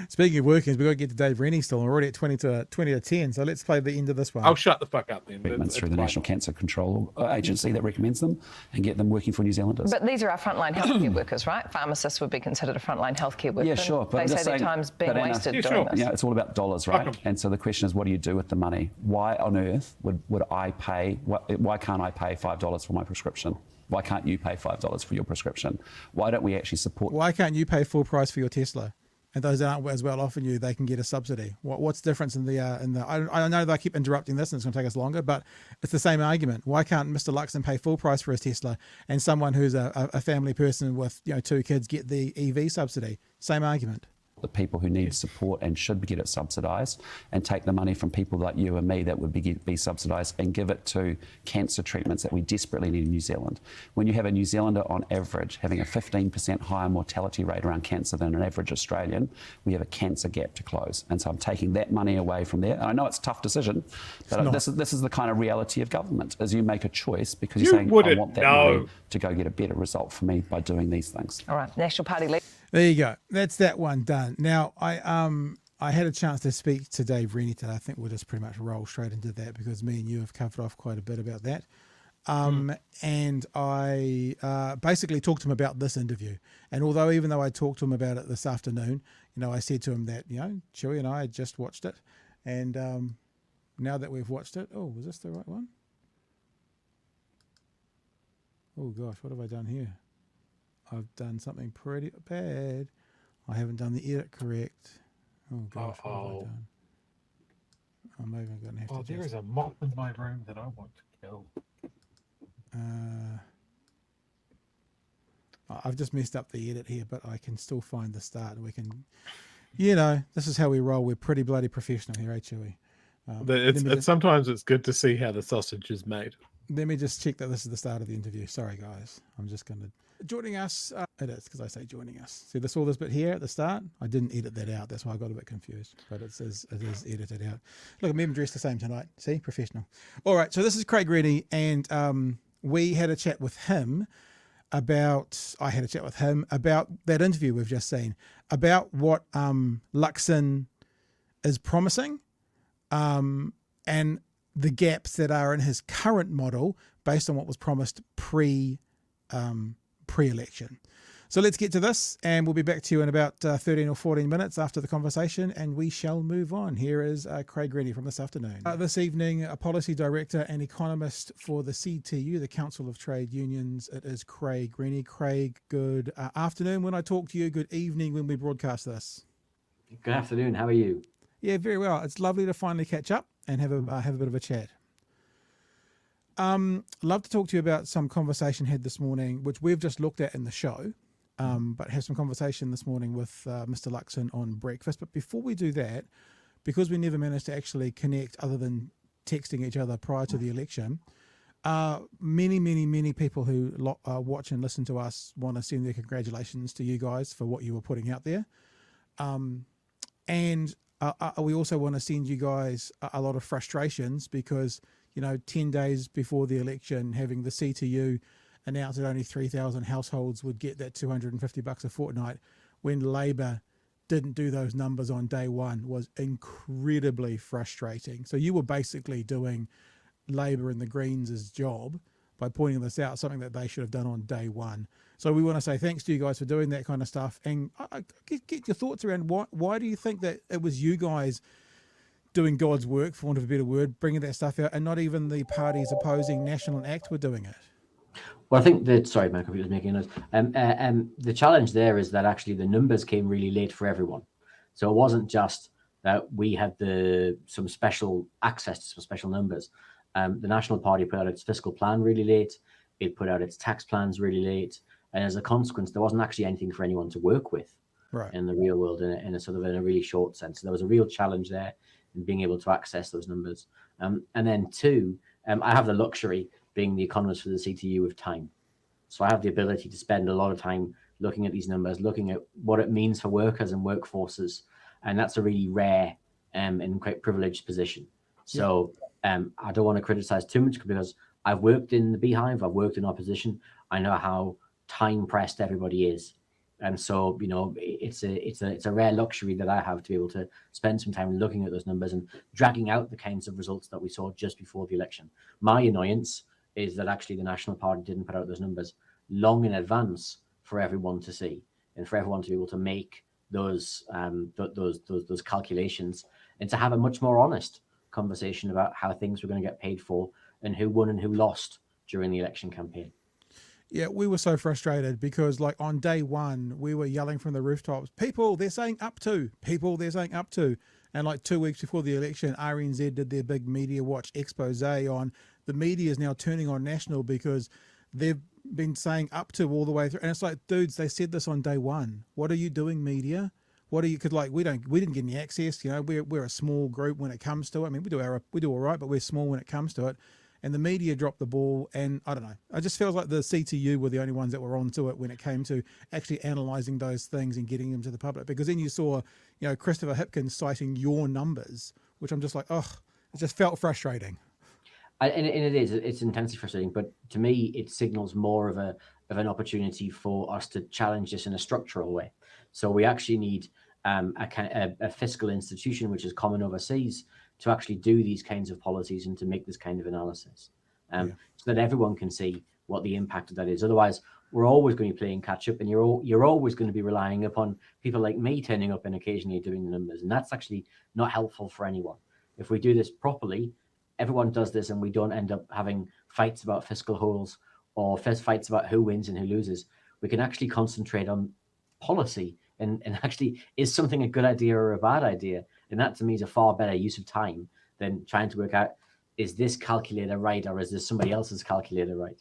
Speaking of workings, we've got to get to Dave Renney still. We're already at 20 to 10, so let's play the end of this one. I'll shut the fuck up then. Treatments through the National Cancer Control Agency that recommends them and get them working for New Zealanders. But these are our frontline healthcare workers, right? Pharmacists would be considered a frontline healthcare worker. Yeah, sure. But they say their time's being wasted doing this. Yeah, it's all about dollars, right? And so the question is, what do you do with the money? Why on earth would I pay? Why can't I pay $5 for my prescription? Why can't you pay $5 for your prescription? Why don't we actually support? Why can't you pay full price for your Tesla? And those that aren't as well off than you, they can get a subsidy. What's the difference in the I know that I keep interrupting this and it's going to take us longer, but it's the same argument. Why can't Mr. Luxon pay full price for his Tesla and someone who's a family person with 2 kids get the EV subsidy? Same argument. The people who need support and should get it subsidised, and take the money from people like you and me that would be subsidised and give it to cancer treatments that we desperately need in New Zealand. When you have a New Zealander on average having a 15% higher mortality rate around cancer than an average Australian, we have a cancer gap to close. And so I'm taking that money away from there. And I know it's a tough decision, but this is the kind of reality of government, is you make a choice because you're saying, I want that money to go get a better result for me by doing these things. All right, National Party leader. There you go. That's that one done. Now, I had a chance to speak to Dave Renney today. I think we'll just pretty much roll straight into that because me and you have covered off quite a bit about that. And I basically talked to him about this interview. And even though I talked to him about it this afternoon, I said to him that, Chewy and I had just watched it. And now that we've watched it, was this the right one? Oh, gosh, what have I done here? I've done something pretty bad. I haven't done the edit correct. Oh gosh, what have I done? Maybe I'm going to have to. There is a moth in my room that I want to kill. I've just messed up the edit here, but I can still find the start. And we can, this is how we roll. We're pretty bloody professional here, Chewy? Sometimes it's good to see how the sausage is made. Let me just check that this is the start of the interview. Sorry, guys. I'm just going to... Joining us, it is, because I say joining us. See all this bit here at the start? I didn't edit that out. That's why I got a bit confused. But it is edited out. Look, I'm even dressed the same tonight. See? Professional. All right, so this is Craig Renney, and we had a chat with him about that interview we've just seen, about what Luxon is promising, and the gaps that are in his current model based on what was promised pre-election. So let's get to this, and we'll be back to you in about 13 or 14 minutes after the conversation, and we shall move on. Here is Craig Renney from this afternoon. This evening, a policy director and economist for the CTU, the Council of Trade Unions. It is Craig Renney. Craig, good afternoon when I talk to you. Good evening when we broadcast this. Good afternoon. How are you? Yeah, very well. It's lovely to finally catch up and have a bit of a chat. Love to talk to you about some conversation had this morning, which we've just looked at in the show. But have some conversation this morning with Mr. Luxon on breakfast. But before we do that, because we never managed to actually connect other than texting each other prior to the election, many people who watch and listen to us want to send their congratulations to you guys for what you were putting out there. And we also want to send you guys a lot of frustrations because, 10 days before the election, having the CTU announced that only 3,000 households would get that $250 a fortnight when Labor didn't do those numbers on day one was incredibly frustrating. So you were basically doing Labor and the Greens' job by pointing this out, something that they should have done on day one. So we want to say thanks to you guys for doing that kind of stuff, and get your thoughts around why do you think that it was you guys doing God's work, for want of a better word, bringing that stuff out, and not even the parties opposing National and ACT were doing it? Well, I think sorry, my computer's making a noise. The challenge there is that actually the numbers came really late for everyone. So it wasn't just that we had some special access to some special numbers. The National Party put out its fiscal plan really late. It put out its tax plans really late. And as a consequence, there wasn't actually anything for anyone to work with in the real world in a really short sense. So there was a real challenge there in being able to access those numbers. And then two, I have the luxury being the economist for the CTU of time. So I have the ability to spend a lot of time looking at these numbers, looking at what it means for workers and workforces. And that's a really rare and quite privileged position. So I don't want to criticize too much because I've worked in the Beehive, I've worked in opposition. I know how time pressed everybody is. And so, it's a rare luxury that I have to be able to spend some time looking at those numbers and dragging out the kinds of results that we saw just before the election. My annoyance is that actually the National Party didn't put out those numbers long in advance for everyone to see and for everyone to be able to make those calculations and to have a much more honest conversation about how things were going to get paid for and who won and who lost during the election campaign. Yeah, we were so frustrated because on day one, we were yelling from the rooftops, people, they're saying up to, people, they're saying up to. And 2 weeks before the election, RNZ did their big Media Watch expose on the media is now turning on National because they've been saying up to all the way through. And it's like, dudes, they said this on day one. What are you doing, media? What are you? Because we didn't get any access. We're a small group when it comes to it. I mean, we do all right, but we're small when it comes to it. And the media dropped the ball. And I don't know. It just feels like the CTU were the only ones that were onto it when it came to actually analysing those things and getting them to the public. Because then you saw, Christopher Hipkins citing your numbers, which I'm just like, it just felt frustrating. And it's intensely frustrating, but to me, it signals more of an opportunity for us to challenge this in a structural way. So we actually need a fiscal institution, which is common overseas, to actually do these kinds of policies and to make this kind of analysis, so that everyone can see what the impact of that is. Otherwise, we're always going to be playing catch up, and you're always going to be relying upon people like me turning up and occasionally doing the numbers, and that's actually not helpful for anyone. If we do this properly, everyone does this, and we don't end up having fights about fiscal holes or fights about who wins and who loses. We can actually concentrate on policy and actually, is something a good idea or a bad idea? And that to me is a far better use of time than trying to work out, is this calculator right or is this somebody else's calculator right?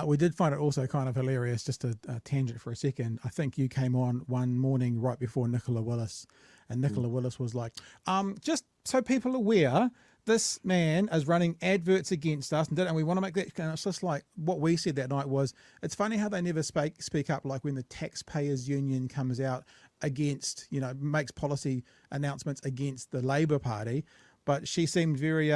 We did find it also kind of hilarious, just a tangent for a second. I think you came on one morning right before Nicola Willis, and Nicola Willis was like, just so people are aware, this man is running adverts against us, and we want to make that. And it's just like what we said that night was, it's funny how they never speak up, like when the Taxpayers Union comes out against, makes policy announcements against the Labor Party, but she seemed very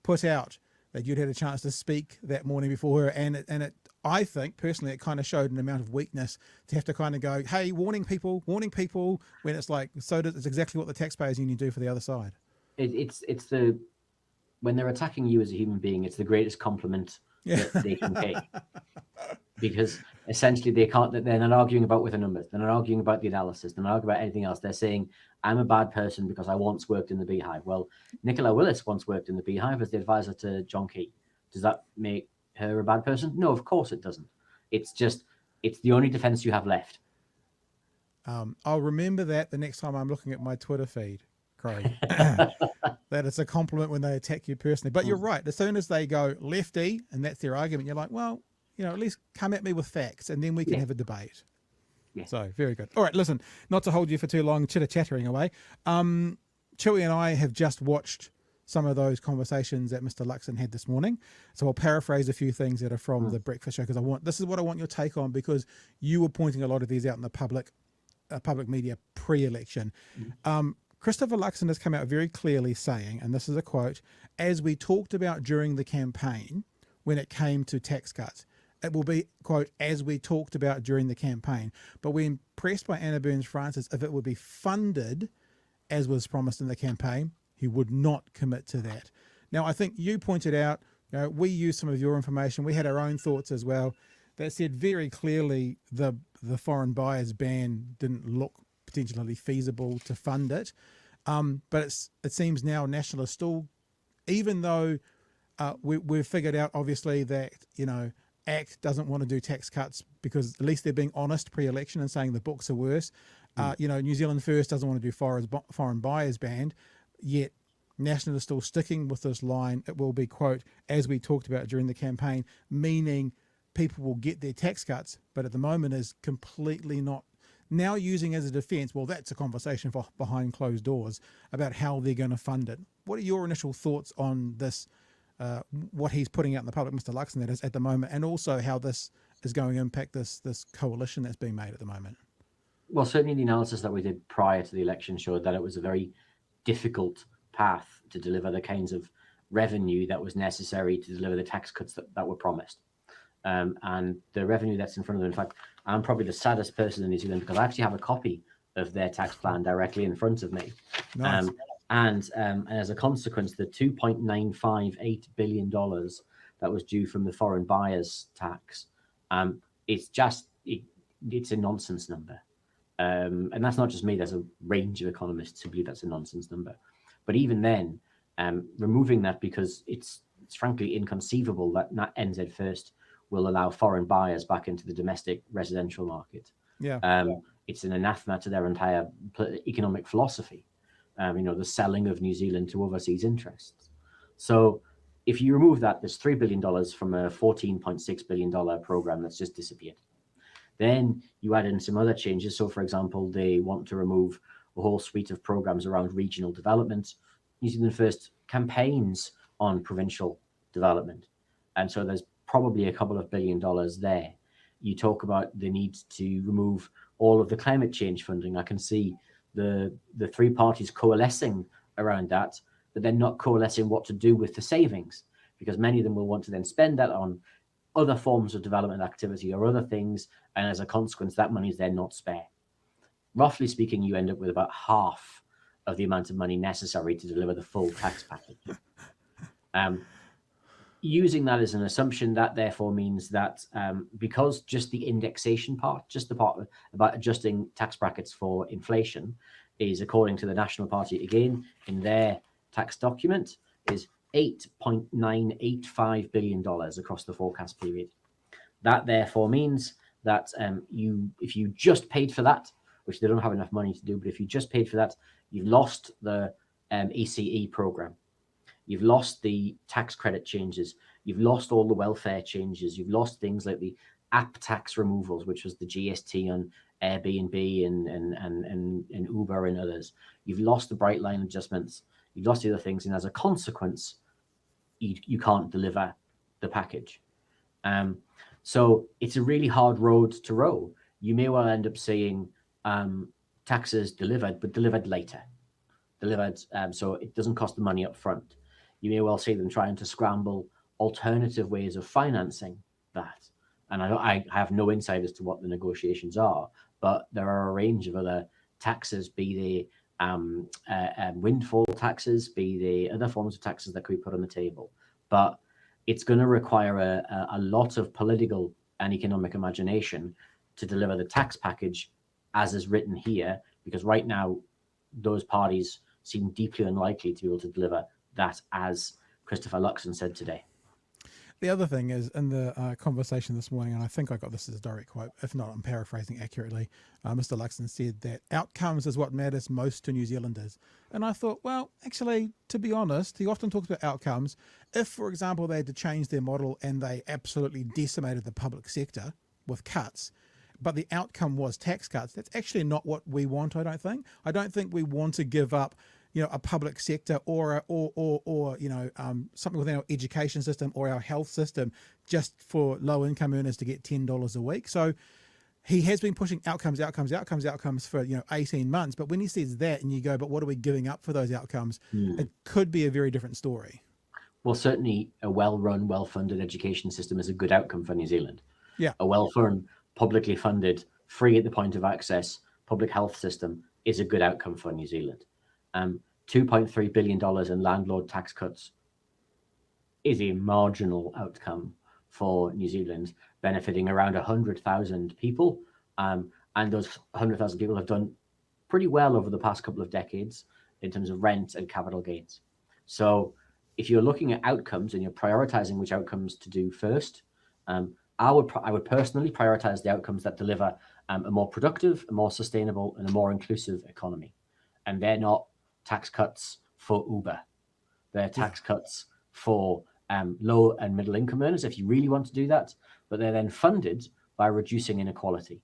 put out that you'd had a chance to speak that morning before her, and it I think personally it kind of showed an amount of weakness to have to kind of go, hey, warning people, when it's like, it's exactly what the Taxpayers Union do for the other side. It's when they're attacking you as a human being, it's the greatest compliment that they can pay. Because essentially they're not arguing about with the numbers, they're not arguing about the analysis, they're not arguing about anything else. They're saying, I'm a bad person because I once worked in the Beehive. Well, Nicola Willis once worked in the Beehive as the advisor to John Key. Does that make her a bad person? No, of course it doesn't. It's the only defense you have left. I'll remember that the next time I'm looking at my Twitter feed, Craig. That it's a compliment when they attack you personally. But you're right. As soon as they go lefty and that's their argument, you're like, well, at least come at me with facts and then we can have a debate. Yeah. So very good. All right, listen, not to hold you for too long, chitter-chattering away. Chewy and I have just watched some of those conversations that Mr. Luxon had this morning. So I'll paraphrase a few things that are from the breakfast show because this is what I want your take on, because you were pointing a lot of these out in the public media pre-election. Christopher Luxon has come out very clearly saying, and this is a quote, as we talked about during the campaign when it came to tax cuts, it will be, quote, as we talked about during the campaign. But we're impressed by Anna Burns-Francis. If it would be funded as was promised in the campaign, he would not commit to that. Now, I think you pointed out, we used some of your information. We had our own thoughts as well that said very clearly the foreign buyers ban didn't look potentially feasible to fund it. But it seems now Nationalists still, even though we've figured out obviously that, ACT doesn't want to do tax cuts because at least they're being honest pre-election and saying the books are worse. New Zealand First doesn't want to do foreign buyers ban, yet Nationalists are still sticking with this line. It will be, quote, as we talked about during the campaign, meaning people will get their tax cuts, but at the moment is completely not now using as a defence. Well, that's a conversation for behind closed doors about how they're going to fund it. What are your initial thoughts on this? What he's putting out in the public, Mr. Luxon, that is at the moment, and also how this is going to impact this coalition that's being made at the moment? Well, certainly the analysis that we did prior to the election showed that it was a very difficult path to deliver the kinds of revenue that was necessary to deliver the tax cuts that were promised. And the revenue that's in front of them, in fact, I'm probably the saddest person in New Zealand because I actually have a copy of their tax plan directly in front of me. Nice. And as a consequence, the $2.958 billion that was due from the foreign buyers tax, it's a nonsense number. And that's not just me. There's a range of economists who believe that's a nonsense number. But even then, removing that, because it's frankly inconceivable that NZ First will allow foreign buyers back into the domestic residential market. Yeah. It's an anathema to their entire economic philosophy. The selling of New Zealand to overseas interests. So if you remove that, there's $3 billion from a $14.6 billion program that's just disappeared. Then you add in some other changes. So, for example, they want to remove a whole suite of programs around regional development. New Zealand First campaigns on provincial development. And so there's probably a couple of $1 billion there. You talk about the need to remove all of the climate change funding. I can see the three parties coalescing around that, but then not coalescing what to do with the savings, because many of them will want to then spend that on other forms of development activity or other things, and as a consequence, that money is then not spare. Roughly speaking, you end up with about half of the amount of money necessary to deliver the full tax package. Using that as an assumption, that therefore means that because just the indexation part, just the part about adjusting tax brackets for inflation, is, according to the National Party again in their tax document, is $8.985 billion across the forecast period. That therefore means that if you just paid for that, which they don't have enough money to do, but if you just paid for that, you've lost the ECE program. You've lost the tax credit changes. You've lost all the welfare changes. You've lost things like the app tax removals, which was the GST on Airbnb and Uber and others. You've lost the bright line adjustments. You've lost the other things. And as a consequence, you can't deliver the package. So it's a really hard road to row. You may well end up seeing taxes delivered, but delivered later. So it doesn't cost the money up front. You may well see them trying to scramble alternative ways of financing that. And I have no insight as to what the negotiations are, but there are a range of other taxes, be they windfall taxes, be they other forms of taxes that could be put on the table. But it's going to require a lot of political and economic imagination to deliver the tax package as is written here, because right now those parties seem deeply unlikely to be able to deliver that, as Christopher Luxon said today. The other thing is, in the conversation this morning, and I think I got this as a direct quote, if not, I'm paraphrasing accurately, Mr. Luxon said that outcomes is what matters most to New Zealanders. And I thought, well, actually, to be honest, he often talks about outcomes. If, for example, they had to change their model and they absolutely decimated the public sector with cuts, but the outcome was tax cuts, that's actually not what we want, I don't think. I don't think we want to give up, a public sector or something within our education system or our health system just for low income earners to get $10 a week. So he has been pushing outcomes for 18 months. But when he says that and you go, but what are we giving up for those outcomes? It could be a very different story. Well, certainly a well-run, well-funded education system is a good outcome for New Zealand. Yeah. A well-run, publicly funded, free at the point of access public health system is a good outcome for New Zealand. $2.3 billion in landlord tax cuts is a marginal outcome for New Zealand, benefiting around 100,000 people. And those 100,000 people have done pretty well over the past couple of decades in terms of rent and capital gains. So if you're looking at outcomes and you're prioritizing which outcomes to do first, I would personally prioritize the outcomes that deliver a more productive, a more sustainable, and a more inclusive economy. And they're not tax cuts for Uber. They're tax cuts for low and middle income earners, if you really want to do that. But they're then funded by reducing inequality,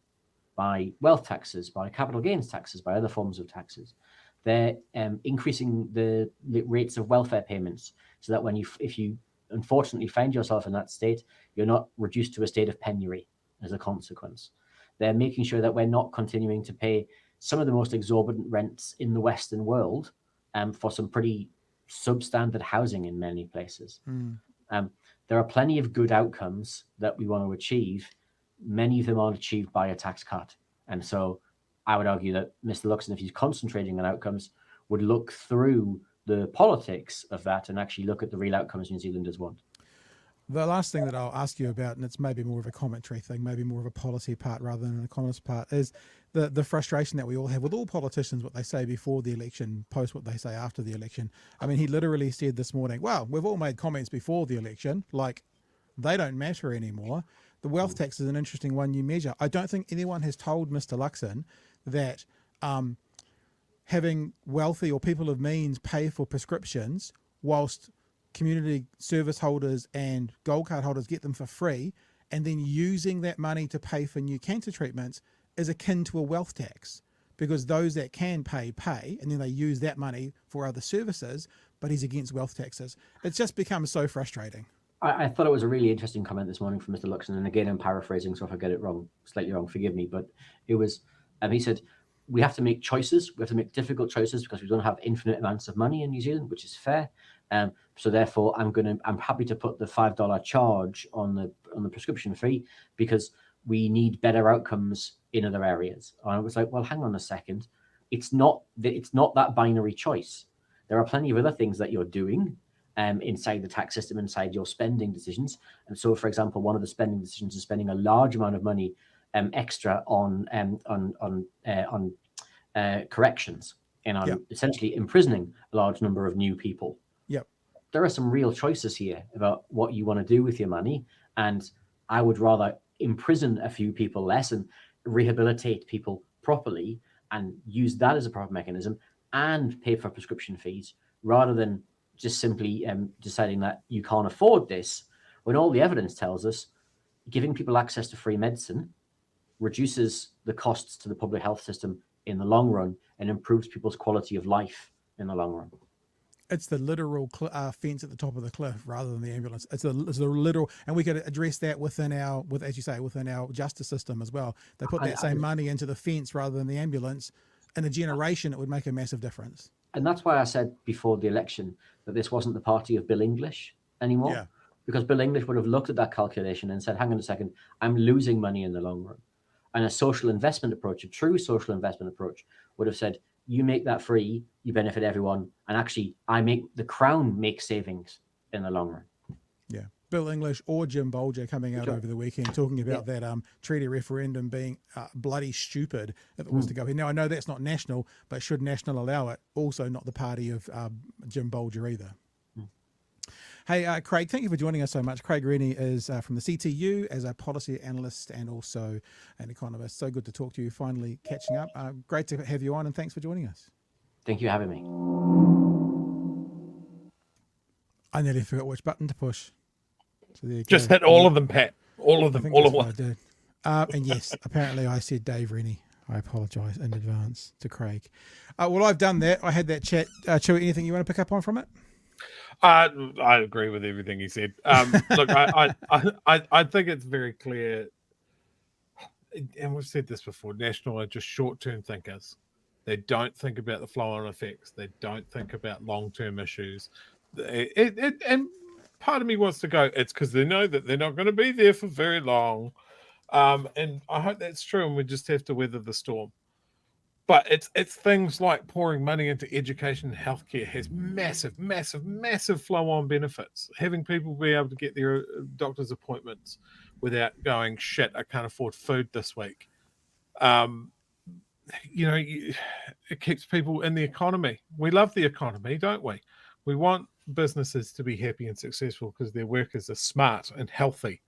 by wealth taxes, by capital gains taxes, by other forms of taxes. They're increasing the rates of welfare payments so that if you unfortunately find yourself in that state, you're not reduced to a state of penury as a consequence. They're making sure that we're not continuing to pay some of the most exorbitant rents in the Western world for some pretty substandard housing in many places. There are plenty of good outcomes that we want to achieve. Many of them aren't achieved by a tax cut. And so I would argue that Mr. Luxon, if he's concentrating on outcomes, would look through the politics of that and actually look at the real outcomes New Zealanders want. The last thing that I'll ask you about, and it's maybe more of a commentary thing, maybe more of a policy part rather than an economist part, is the frustration that we all have with all politicians, what they say before the election, post what they say after the election. I mean, he literally said this morning, well, we've all made comments before the election, like they don't matter anymore. The wealth tax is an interesting one you measure. I don't think anyone has told Mr. Luxon that having wealthy or people of means pay for prescriptions whilst community service holders and gold card holders get them for free, and then using that money to pay for new cancer treatments is akin to a wealth tax, because those that can pay, and then they use that money for other services, but he's against wealth taxes. It's just become so frustrating. I thought it was a really interesting comment this morning from Mr. Luxon, and again, I'm paraphrasing, so if I get it wrong, slightly wrong, forgive me, but it was, he said, we have to make choices. We have to make difficult choices because we don't have infinite amounts of money in New Zealand, which is fair. So therefore, I'm happy to put the $5 charge on the prescription fee because we need better outcomes in other areas. And I was like, well, hang on a second. It's not that binary choice. There are plenty of other things that you're doing inside the tax system, inside your spending decisions. And so, for example, one of the spending decisions is spending a large amount of money extra on corrections and on essentially imprisoning a large number of new people. Yep. There are some real choices here about what you want to do with your money. And I would rather imprison a few people less and rehabilitate people properly and use that as a proper mechanism and pay for prescription fees rather than just simply deciding that you can't afford this when all the evidence tells us giving people access to free medicine reduces the costs to the public health system in the long run and improves people's quality of life in the long run. It's the literal fence at the top of the cliff rather than the ambulance. It's the literal, and we could address that within our justice system as well. They put that same money into the fence rather than the ambulance. In a generation, it would make a massive difference. And that's why I said before the election that this wasn't the party of Bill English anymore. Yeah. Because Bill English would have looked at that calculation and said, hang on a second, I'm losing money in the long run. And a social investment approach, a true social investment approach, would have said, you make that free, you benefit everyone, and actually the Crown makes savings in the long run. Yeah. Bill English or Jim Bolger coming out over the weekend talking about that treaty referendum being bloody stupid if it was to go ahead. Now, I know that's not national, but should national allow it, also not the party of Jim Bolger either. Hey, Craig, thank you for joining us so much. Craig Reny is from the CTU as a policy analyst and also an economist. So good to talk to you, finally catching up. Great to have you on, and thanks for joining us. Thank you for having me. I nearly forgot which button to push. So there you Just go. hit all of them, Pat. All of them, all at That's what once. I did. And yes, apparently I said Dave Rennie. I apologise in advance to Craig. Well, I've done that. I had that chat. Chewy, anything you want to pick up on from it? I agree with everything he said. Look, I think it's very clear, and we've said this before, National are just short-term thinkers. They don't think about the flow-on effects. They don't think about long-term issues. And part of me wants to go, it's because they know that they're not going to be there for very long. And I hope that's true, and we just have to weather the storm. But it's things like pouring money into education and healthcare has massive, massive, massive flow-on benefits. Having people be able to get their doctor's appointments without going, shit, I can't afford food this week. It keeps people in the economy. We love the economy, don't we? We want businesses to be happy and successful because their workers are smart and healthy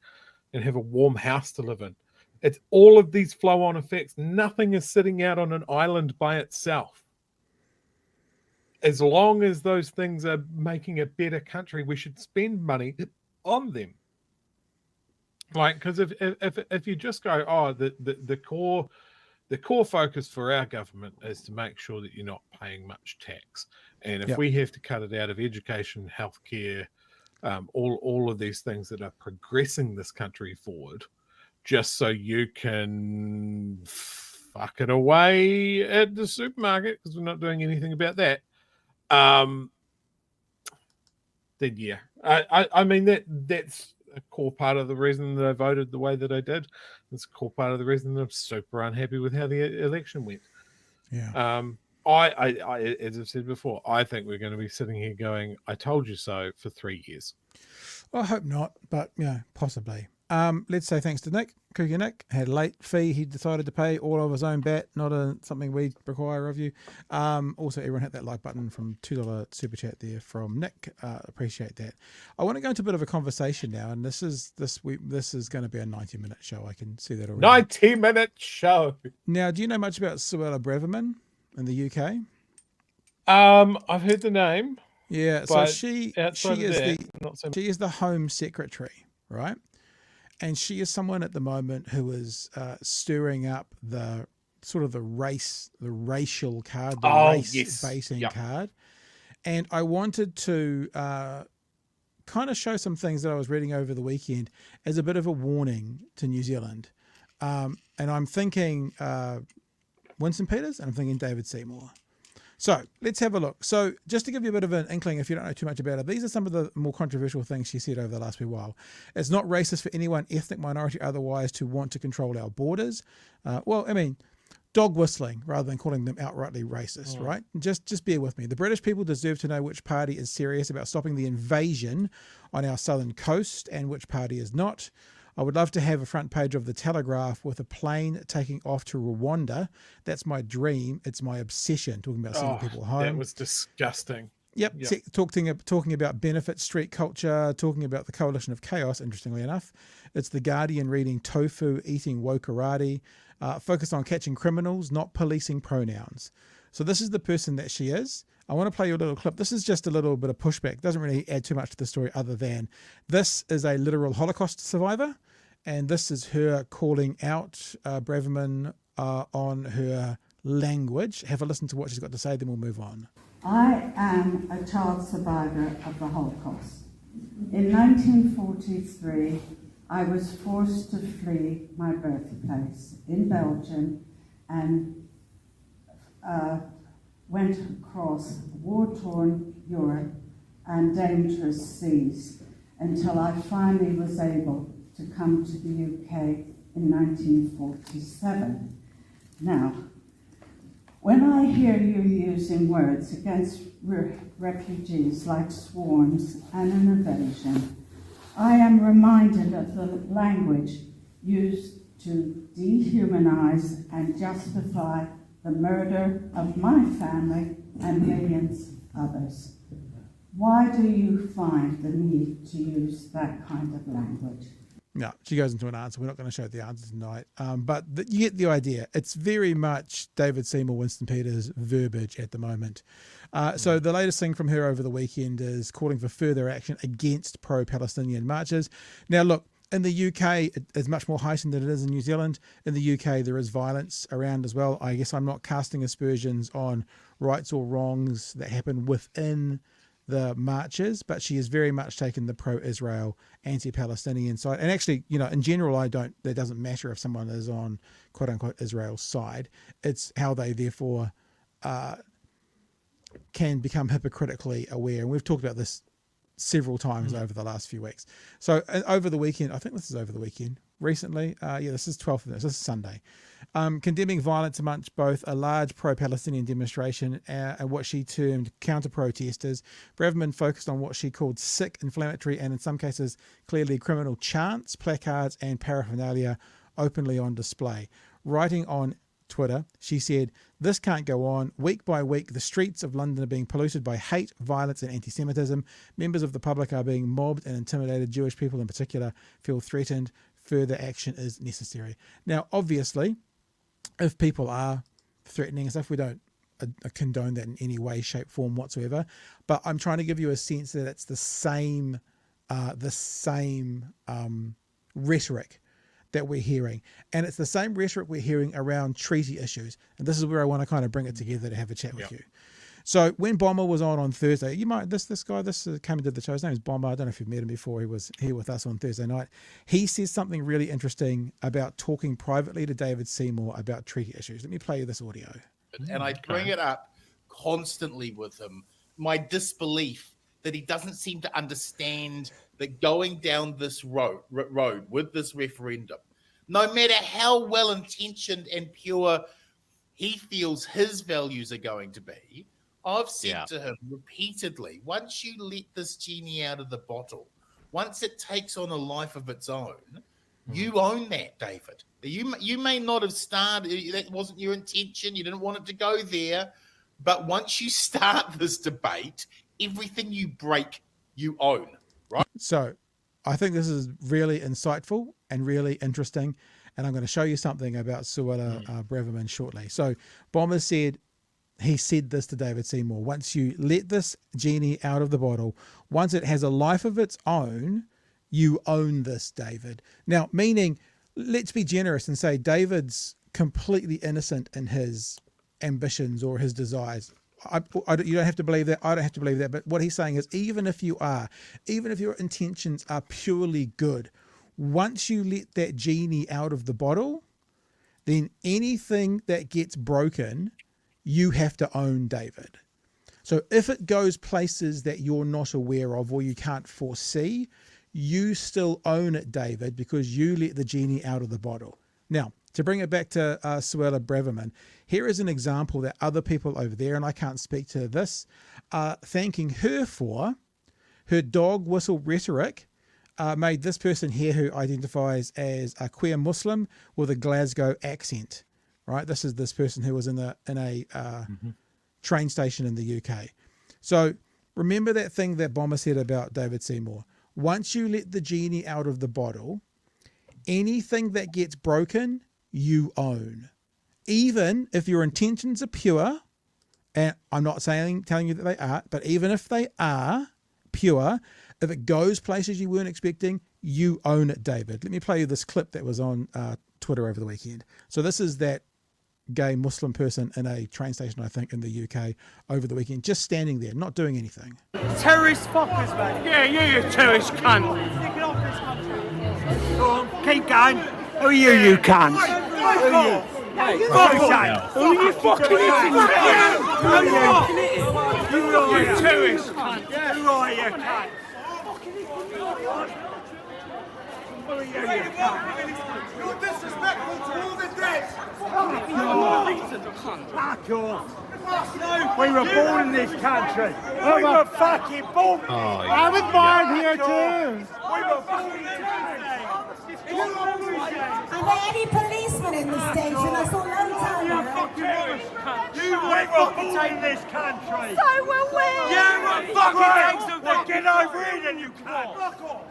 and have a warm house to live in. It's all of these flow-on effects. Nothing is sitting out on an island by itself. As long as those things are making a better country, we should spend money on them. Like, because if you just go, the core focus for our government is to make sure that you're not paying much tax, and if we have to cut it out of education, healthcare, all of these things that are progressing this country forward, just so you can fuck it away at the supermarket because we're not doing anything about that. Then yeah, I mean that's a core part of the reason that I voted the way that I did. It's a core part of the reason that I'm super unhappy with how the election went. Yeah. I as I've said before, I think we're going to be sitting here going, "I told you so" for 3 years. Well, I hope not, but possibly. Let's say thanks to Nick. Kooky Nick had a late fee. He decided to pay all of his own bat, not something we require of you. Also, everyone hit that like button from $2 super chat there from Nick. Appreciate that. I want to go into a bit of a conversation now, and this is going to be a 90-minute show. I can see that already. 90-minute show. Now, do you know much about Suella Braverman in the UK? I've heard the name. Yeah, so she is the Home Secretary, right? And she is someone at the moment who is stirring up the sort of the racial card, race-basing card. And I wanted to kind of show some things that I was reading over the weekend as a bit of a warning to New Zealand. And I'm thinking Winston Peters and I'm thinking David Seymour. So let's have a look. So just to give you a bit of an inkling, if you don't know too much about it, these are some of the more controversial things she said over the last wee while. It's not racist for anyone, ethnic, minority, or otherwise, to want to control our borders. Dog whistling rather than calling them outrightly racist, right? Just bear with me. The British people deserve to know which party is serious about stopping the invasion on our southern coast and which party is not. I would love to have a front page of the Telegraph with a plane taking off to Rwanda. That's my dream. It's my obsession, talking about sending people home. That was disgusting. Yep. Talking about benefit street culture, talking about the coalition of chaos, interestingly enough. It's The Guardian reading tofu, eating wokarati, focused on catching criminals, not policing pronouns. So this is the person that she is. I want to play you a little clip. This is just a little bit of pushback. Doesn't really add too much to the story other than this is a literal Holocaust survivor. And this is her calling out Braverman on her language. Have a listen to what she's got to say, then we'll move on. I am a child survivor of the Holocaust. In 1943, I was forced to flee my birthplace in Belgium and went across war-torn Europe and dangerous seas until I finally was able to come to the UK in 1947. Now, When I hear you using words against refugees like swarms and an invasion, I am reminded of the language used to dehumanize and justify the murder of my family and millions others. Why do you find the need to use that kind of language? No, she goes into an answer. We're not going to show the answer tonight, but you get the idea. It's very much David Seymour, Winston Peters verbiage at the moment. So the latest thing from her over the weekend is calling for further action against pro-Palestinian marches. Now, look, in the UK, it is much more heightened than it is in New Zealand. In the UK, there is violence around as well. I guess I'm not casting aspersions on rights or wrongs that happen within the marches, but she has very much taken the pro-Israel, anti-Palestinian side. And actually, you know, in general, it doesn't matter if someone is on quote unquote Israel's side. It's how they therefore can become hypocritically aware. And we've talked about this several times over the last few weeks. So over the weekend, I think this is over the weekend, recently, this is 12th, this is Sunday, condemning violence amongst both a large pro-Palestinian demonstration and what she termed counter-protesters. Braverman focused on what she called sick, inflammatory, and in some cases clearly criminal chants, placards, and paraphernalia openly on display. Writing on Twitter, she said, "This can't go on. Week by week, the streets of London are being polluted by hate, violence, and anti-Semitism. Members of the public are being mobbed and intimidated. Jewish people in particular feel threatened. Further action is necessary." Now, obviously, if people are threatening and stuff, we don't condone that in any way, shape, form whatsoever. But I'm trying to give you a sense that it's the same rhetoric that we're hearing. And it's the same rhetoric we're hearing around treaty issues. And this is where I want to kind of bring it together to have a chat with you. So when Bomber was on Thursday, you might, this guy came and did the show. His name is Bomber. I don't know if you've met him before. He was here with us on Thursday night. He says something really interesting about talking privately to David Seymour about treaty issues. Let me play you this audio. And I bring it up constantly with him. My disbelief that he doesn't seem to understand that going down this road with this referendum, no matter how well-intentioned and pure he feels his values are going to be, I've said to him repeatedly, once you let this genie out of the bottle, once it takes on a life of its own, you own that, David. You may not have started, that wasn't your intention, you didn't want it to go there, but once you start this debate, everything you break, you own, right? So I think this is really insightful and really interesting, and I'm going to show you something about Suella Braverman shortly. So Bomber said, he said this to David Seymour, once you let this genie out of the bottle, once it has a life of its own, you own this, David. Now, meaning, let's be generous and say David's completely innocent in his ambitions or his desires. You don't have to believe that. I don't have to believe that. But what he's saying is, even if your intentions are purely good, once you let that genie out of the bottle, then anything that gets broken, you have to own, David. So if it goes places that you're not aware of or you can't foresee, you still own it, David, because you let the genie out of the bottle. Now, to bring it back to Suella Braverman, here is an example that other people over there, and I can't speak to this, are thanking her for her dog whistle rhetoric made this person here who identifies as a queer Muslim with a Glasgow accent, right? This is this person who was in a train station in the UK. So remember that thing that Bomber said about David Seymour. Once you let the genie out of the bottle, anything that gets broken, you own. Even if your intentions are pure, and I'm not telling you that they are, but even if they are pure, if it goes places you weren't expecting, you own it, David. Let me play you this clip that was on Twitter over the weekend. So this is that gay Muslim person in a train station, I think, in the UK over the weekend, just standing there, not doing anything. Terrorist fuckers, mate. Yeah, you terrorist cunt. Get off this country. Go on, keep going. Who are you cunt? Who are you? Who are you fucking eating? Who are you? You terrorist cunt. Who are you, cunt? Who are you cunt? You're disrespectful to all the dead. Fuck off. We were born in this country. We were fucking born. Oh, I was born here too. We were born in Are there any policemen in the station? I saw loads of them. You were born in this country. So were we. You were fucking eggs of the get over here then you can't. Fuck off.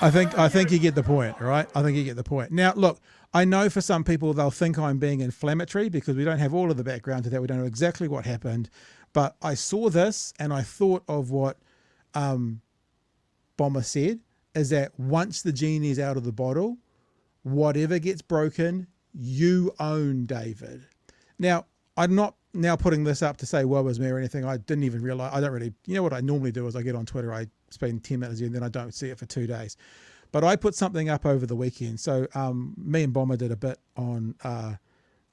I think you get the point, right? I think you get the point. Now, look, I know for some people they'll think I'm being inflammatory because we don't have all of the background to that. We don't know exactly what happened. But I saw this and I thought of what Bomber said, is that once the genie's out of the bottle, whatever gets broken, you own, David. Now, I'm not now putting this up to say woe is me or anything. I didn't even realize. I don't really, you know what I normally do is I get on Twitter, I spend 10 minutes and then I don't see it for 2 days. But I put something up over the weekend. So me and Bomber did a bit on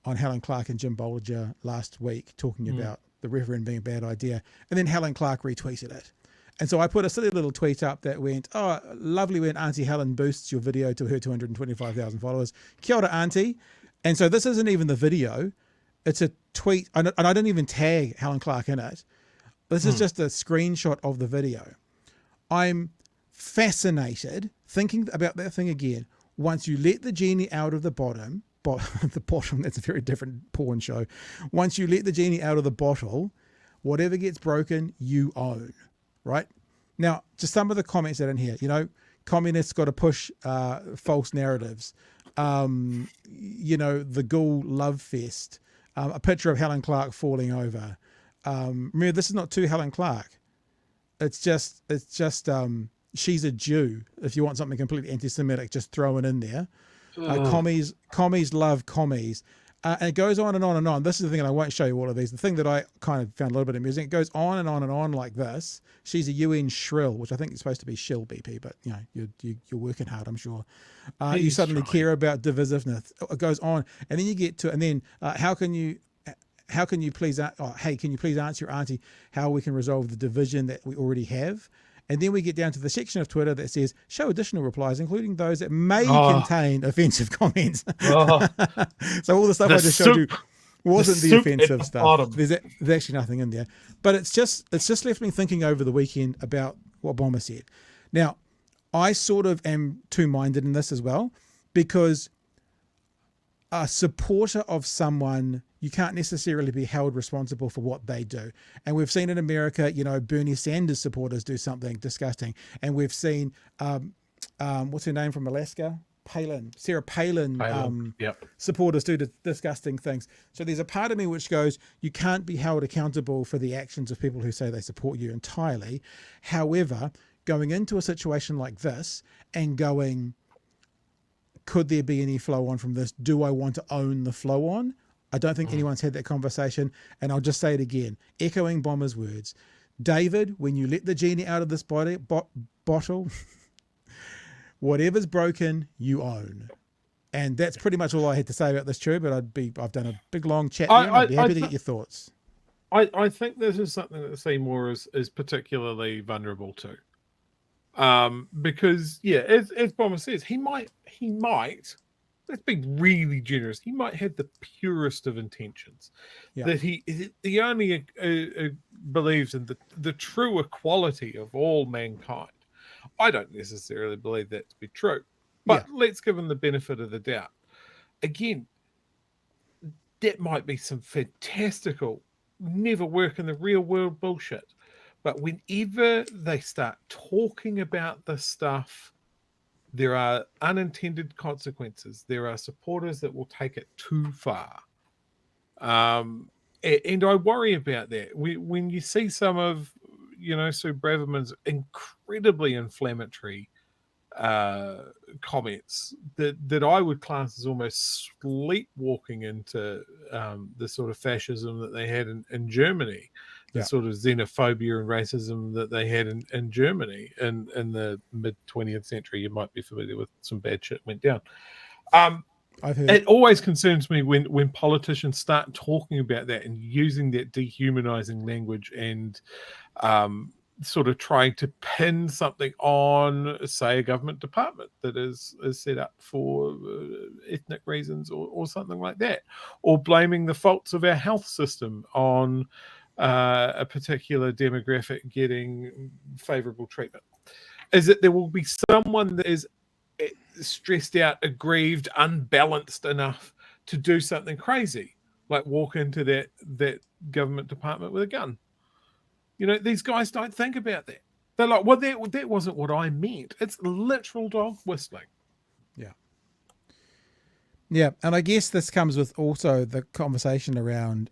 Helen Clark and Jim Bollinger last week talking about the referendum being a bad idea. And then Helen Clark retweeted it. And so I put a silly little tweet up that went, oh, lovely when Auntie Helen boosts your video to her 225,000 followers. Kia ora, Auntie. And so this isn't even the video. It's a tweet, and I didn't even tag Helen Clark in it. This is just a screenshot of the video. I'm fascinated, thinking about that thing again. Once you let the genie out of the bottom, that's a very different porn show. Once you let the genie out of the bottle, whatever gets broken, you own, right? Now, just some of the comments that are in here, you know, communists got to push false narratives. You know, the Ghoul Love Fest. A picture of Helen Clark falling over. Remember, this is not to Helen Clark. It's just she's a Jew. If you want something completely anti-Semitic, just throw it in there. Commies love commies. And it goes on and on and on. This is the thing, and I won't show you all of these. The thing that I kind of found a little bit amusing, it goes on and on and on like this. She's a UN shrill, which I think is supposed to be shill BP, but you know, you're working hard, I'm sure. You suddenly care about divisiveness. It goes on, and then you get to, and then how can you please, hey, can you please answer your auntie how we can resolve the division that we already have? And then we get down to the section of Twitter that says, show additional replies, including those that may contain offensive comments. So all the stuff I just showed you wasn't the offensive stuff. There's actually nothing in there. But it's just left me thinking over the weekend about what Bomber said. Now, I sort of am two-minded in this as well, because a supporter of someone, you can't necessarily be held responsible for what they do. And we've seen in America, you know, Bernie Sanders supporters do something disgusting. And we've seen, what's her name from Alaska? Sarah Palin. Supporters do disgusting things. So there's a part of me which goes, you can't be held accountable for the actions of people who say they support you entirely. However, going into a situation like this and going, could there be any flow on from this? Do I want to own the flow on? I don't think anyone's had that conversation. And I'll just say it again, echoing Bomber's words. David, when you let the genie out of this bottle, whatever's broken, you own. And that's pretty much all I had to say about this, Chew, but I've done a big, long chat here, and I'd be happy to get your thoughts. I think this is something that Seymour is particularly vulnerable to. Because as Bomber says, he might, let's be really generous, he might have the purest of intentions, that he only believes in the true equality of all mankind. I don't necessarily believe that to be true, but let's give him the benefit of the doubt. Again, that might be some fantastical, never work in the real world bullshit. But whenever they start talking about this stuff, there are unintended consequences. There are supporters that will take it too far. And I worry about that. When you see some of, you know, Suella Braverman's incredibly inflammatory comments that I would class as almost sleepwalking into the sort of fascism that they had in Germany. The sort of xenophobia and racism that they had in Germany in the mid-20th century. You might be familiar with some bad shit went down. It always concerns me when politicians start talking about that and using that dehumanizing language and sort of trying to pin something on, say, a government department that is set up for ethnic reasons or something like that, or blaming the faults of our health system on a particular demographic getting favourable treatment, is that there will be someone that is stressed out, aggrieved, unbalanced enough to do something crazy, like walk into that government department with a gun. You know, these guys don't think about that. They're like, well, that wasn't what I meant. It's literal dog whistling. Yeah, and I guess this comes with also the conversation around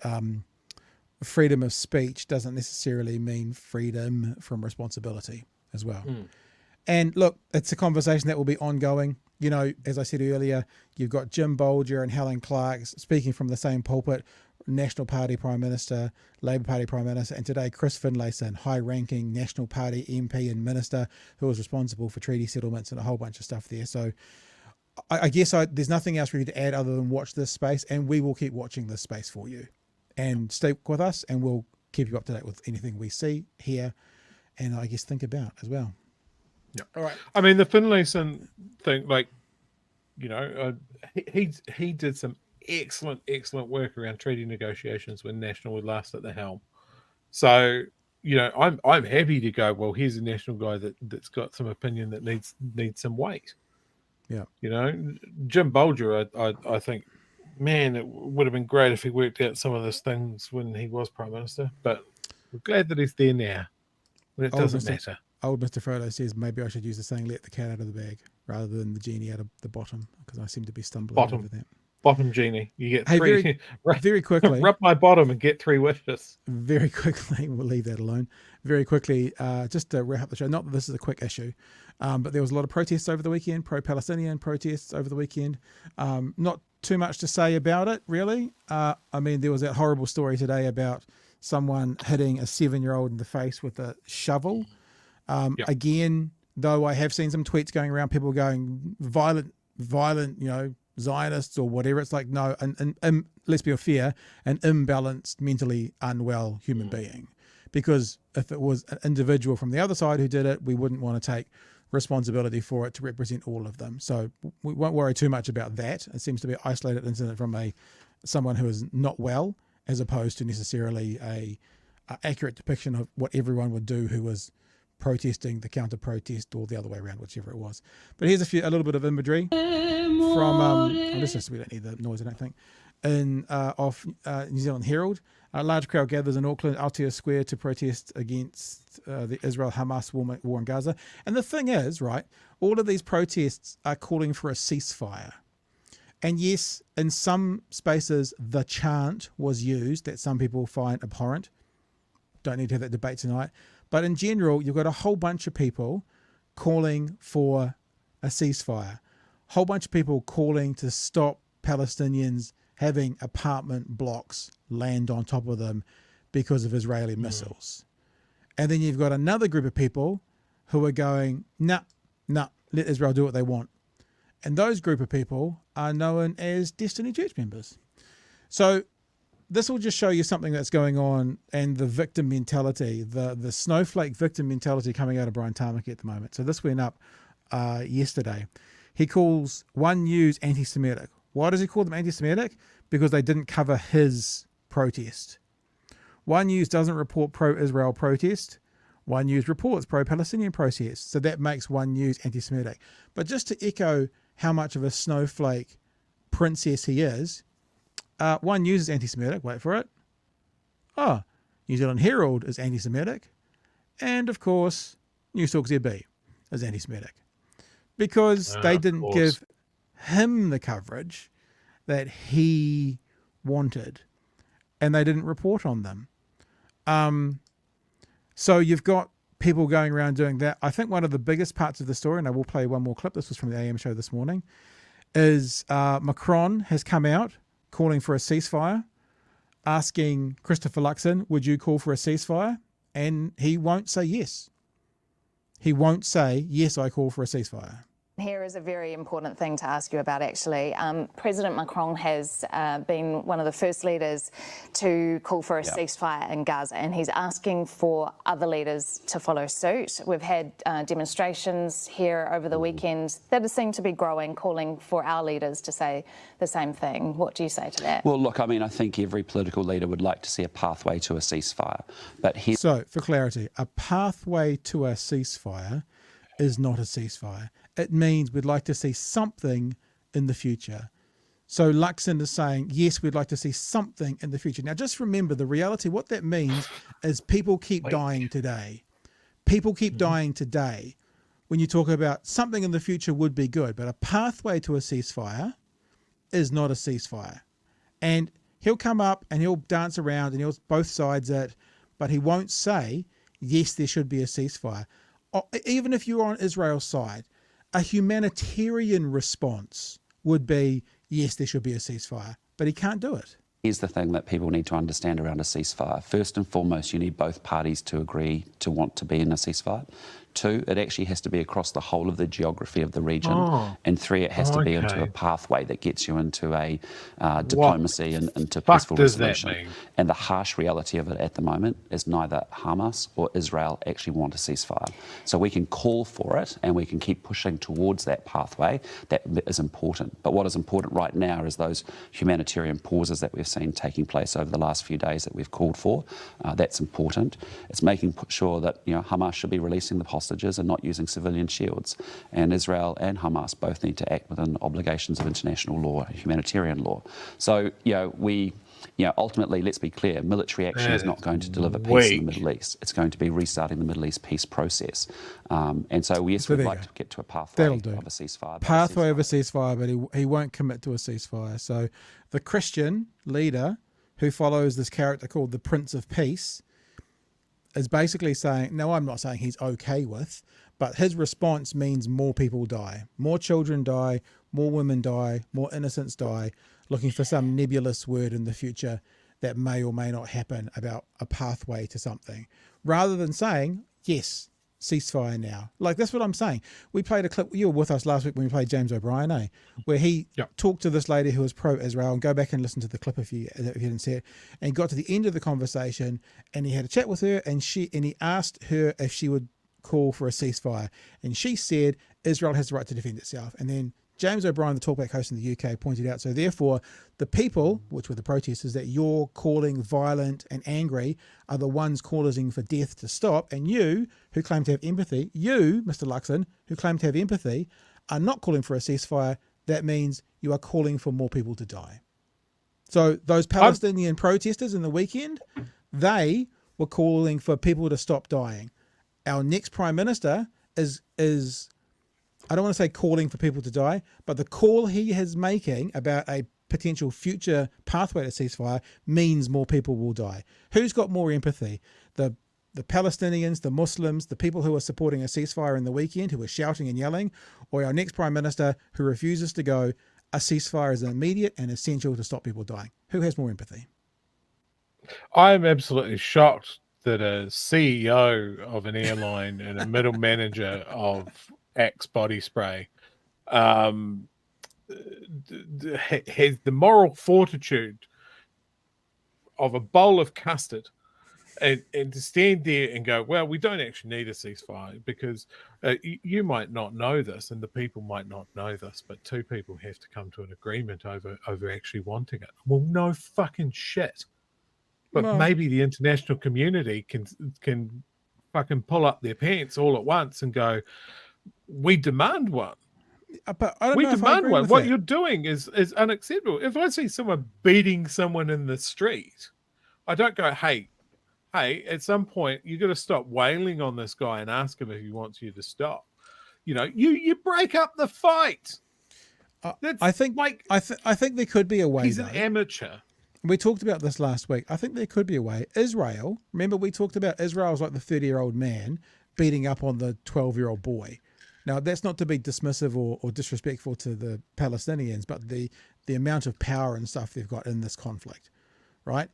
freedom of speech doesn't necessarily mean freedom from responsibility as well. And look, it's a conversation that will be ongoing. You know, as I said earlier, you've got Jim Bolger and Helen Clark speaking from the same pulpit, National Party Prime Minister, Labour Party Prime Minister, and today Chris Finlayson, high-ranking National Party MP and Minister who was responsible for treaty settlements and a whole bunch of stuff there. So I guess there's nothing else for you to add other than watch this space, and we will keep watching this space for you. And stick with us, and we'll keep you up to date with anything we see, hear, and I guess think about as well. Yeah. All right. I mean, the Finlayson thing, like, you know, he did some excellent work around treaty negotiations when National were last at the helm. So, you know, I'm happy to go, well, here's a National guy that's got some opinion that needs some weight. Yeah. You know, Jim Bolger, I think, man, it would have been great if he worked out some of those things when he was Prime Minister, but we're glad that he's there now. But it doesn't matter. Old Mr. Frodo says maybe I should use the saying "let the cat out of the bag" rather than the genie out of the bottom, because I seem to be stumbling over that. Bottom genie. You get three. three. Very quickly. Rub my bottom and get 3 wishes. Very quickly, we'll leave that alone. Very quickly, just to wrap up the show, not that this is a quick issue, but there was a lot of protests over the weekend, pro-Palestinian protests over the weekend. Not too much to say about it, really. I mean, there was that horrible story today about someone hitting a 7-year-old in the face with a shovel. Again, though, I have seen some tweets going around, people going violent, you know, Zionists or whatever. It's like, no, and let's be fair, an imbalanced, mentally unwell human being. Because if it was an individual from the other side who did it, we wouldn't want to take responsibility for it to represent all of them. So we won't worry too much about that. It seems to be an isolated incident from someone who is not well, as opposed to necessarily a accurate depiction of what everyone would do who was protesting the counter-protest or the other way around, whichever it was. But here's a little bit of imagery from, we don't need the noise, I don't think, off New Zealand Herald. A large crowd gathers in Auckland, Aotea Square, to protest against the Israel-Hamas war in Gaza. And the thing is, right, all of these protests are calling for a ceasefire. And yes, in some spaces, the chant was used that some people find abhorrent. Don't need to have that debate tonight. But in general, you've got a whole bunch of people calling for a ceasefire. A whole bunch of people calling to stop Palestinians having apartment blocks land on top of them because of Israeli missiles. And then you've got another group of people who are going, nah, let Israel do what they want. And those group of people are known as Destiny Church members. So this will just show you something that's going on, and the victim mentality, the snowflake victim mentality coming out of Brian Tamaki at the moment. So this went up yesterday. He calls One News anti-Semitic. Why does he call them anti-Semitic? Because they didn't cover his protest. One News doesn't report pro-Israel protest. One News reports pro-Palestinian protests. So that makes One News anti-Semitic. But just to echo how much of a snowflake princess he is, One News is anti-Semitic. Wait for it. New Zealand Herald is anti-Semitic. And, of course, News Talk ZB is anti-Semitic. Because they didn't give him the coverage that he wanted. And they didn't report on them. So you've got people going around doing that. I think one of the biggest parts of the story, and I will play one more clip, this was from the AM show this morning, is Macron has come out calling for a ceasefire, asking Christopher Luxon, would you call for a ceasefire? And he won't say yes. He won't say, yes, I call for a ceasefire. Here is a very important thing to ask you about, actually. President Macron has been one of the first leaders to call for a ceasefire in Gaza, and he's asking for other leaders to follow suit. We've had demonstrations here over the weekend that seem to be growing, calling for our leaders to say the same thing. What do you say to that? Well, look, I mean, I think every political leader would like to see a pathway to a ceasefire. But So, for clarity, a pathway to a ceasefire is not a ceasefire. It means we'd like to see something in the future. So Luxon is saying, yes, we'd like to see something in the future. Now, just remember the reality. What that means is people keep dying today. People keep dying today. When you talk about something in the future would be good, but a pathway to a ceasefire is not a ceasefire. And he'll come up and he'll dance around and he'll both sides it, but he won't say, yes, there should be a ceasefire. Even if you're on Israel's side, a humanitarian response would be, yes, there should be a ceasefire, but he can't do it. Here's the thing that people need to understand around a ceasefire. First and foremost, you need both parties to agree to want to be in a ceasefire. 2, it actually has to be across the whole of the geography of the region. And 3, it has to be into a pathway that gets you into a diplomacy and into peaceful resolution. That mean? And the harsh reality of it at the moment is neither Hamas or Israel actually want a ceasefire. So we can call for it and we can keep pushing towards that pathway. That is important. But what is important right now is those humanitarian pauses that we've seen taking place over the last few days that we've called for. That's important. It's making sure that Hamas should be releasing the hostages and not using civilian shields. And Israel and Hamas both need to act within obligations of international law, humanitarian law. So, ultimately, let's be clear, military action is not going to deliver peace in the Middle East. It's going to be restarting the Middle East peace process. And so, yes, we'd like to get to a pathway of a ceasefire. Pathway of a ceasefire, but he won't commit to a ceasefire. So the Christian leader who follows this character called the Prince of Peace is basically saying, no, I'm not saying he's okay with, but his response means more people die. More children die, more women die, more innocents die, looking for some nebulous word in the future that may or may not happen about a pathway to something, rather than saying, yes, ceasefire now. Like, that's what I'm saying. We played a clip, you were with us last week when we played James O'Brien, where he talked to this lady who was pro-Israel, and go back and listen to the clip if you didn't see it, and he got to the end of the conversation and he had a chat with her and he asked her if she would call for a ceasefire, and she said Israel has the right to defend itself. And then James O'Brien, the talkback host in the UK, pointed out, so therefore the people, which were the protesters that you're calling violent and angry, are the ones calling for death to stop, and you, who claim to have empathy, you, Mr. Luxon, who claim to have empathy, are not calling for a ceasefire. That means you are calling for more people to die. So those Palestinian protesters in the weekend, they were calling for people to stop dying. Our next Prime Minister is I don't want to say calling for people to die, but the call he is making about a potential future pathway to ceasefire means more people will die. Who's got more empathy? The Palestinians, the Muslims, the people who are supporting a ceasefire in the weekend, who are shouting and yelling, or our next Prime Minister who refuses to go, a ceasefire is immediate and essential to stop people dying? Who has more empathy? I'm absolutely shocked that a CEO of an airline and a middle manager of Axe body spray has the moral fortitude of a bowl of custard and to stand there and go, well, we don't actually need a ceasefire because you might not know this and the people might not know this, but two people have to come to an agreement over actually wanting it. Well, no fucking shit. But maybe the international community can fucking pull up their pants all at once and go, we demand one. But I don't we know demand if I agree one. with What that. you're doing is unacceptable. If I see someone beating someone in the street, I don't go, hey, at some point you got to stop wailing on this guy and ask him if he wants you to stop. You break up the fight. I think there could be a way. He's an amateur. We talked about this last week. I think there could be a way. Israel, remember we talked about Israel's like the 30-year-old man beating up on the 12-year-old boy. Now, that's not to be dismissive or disrespectful to the Palestinians, but the amount of power and stuff they've got in this conflict, right?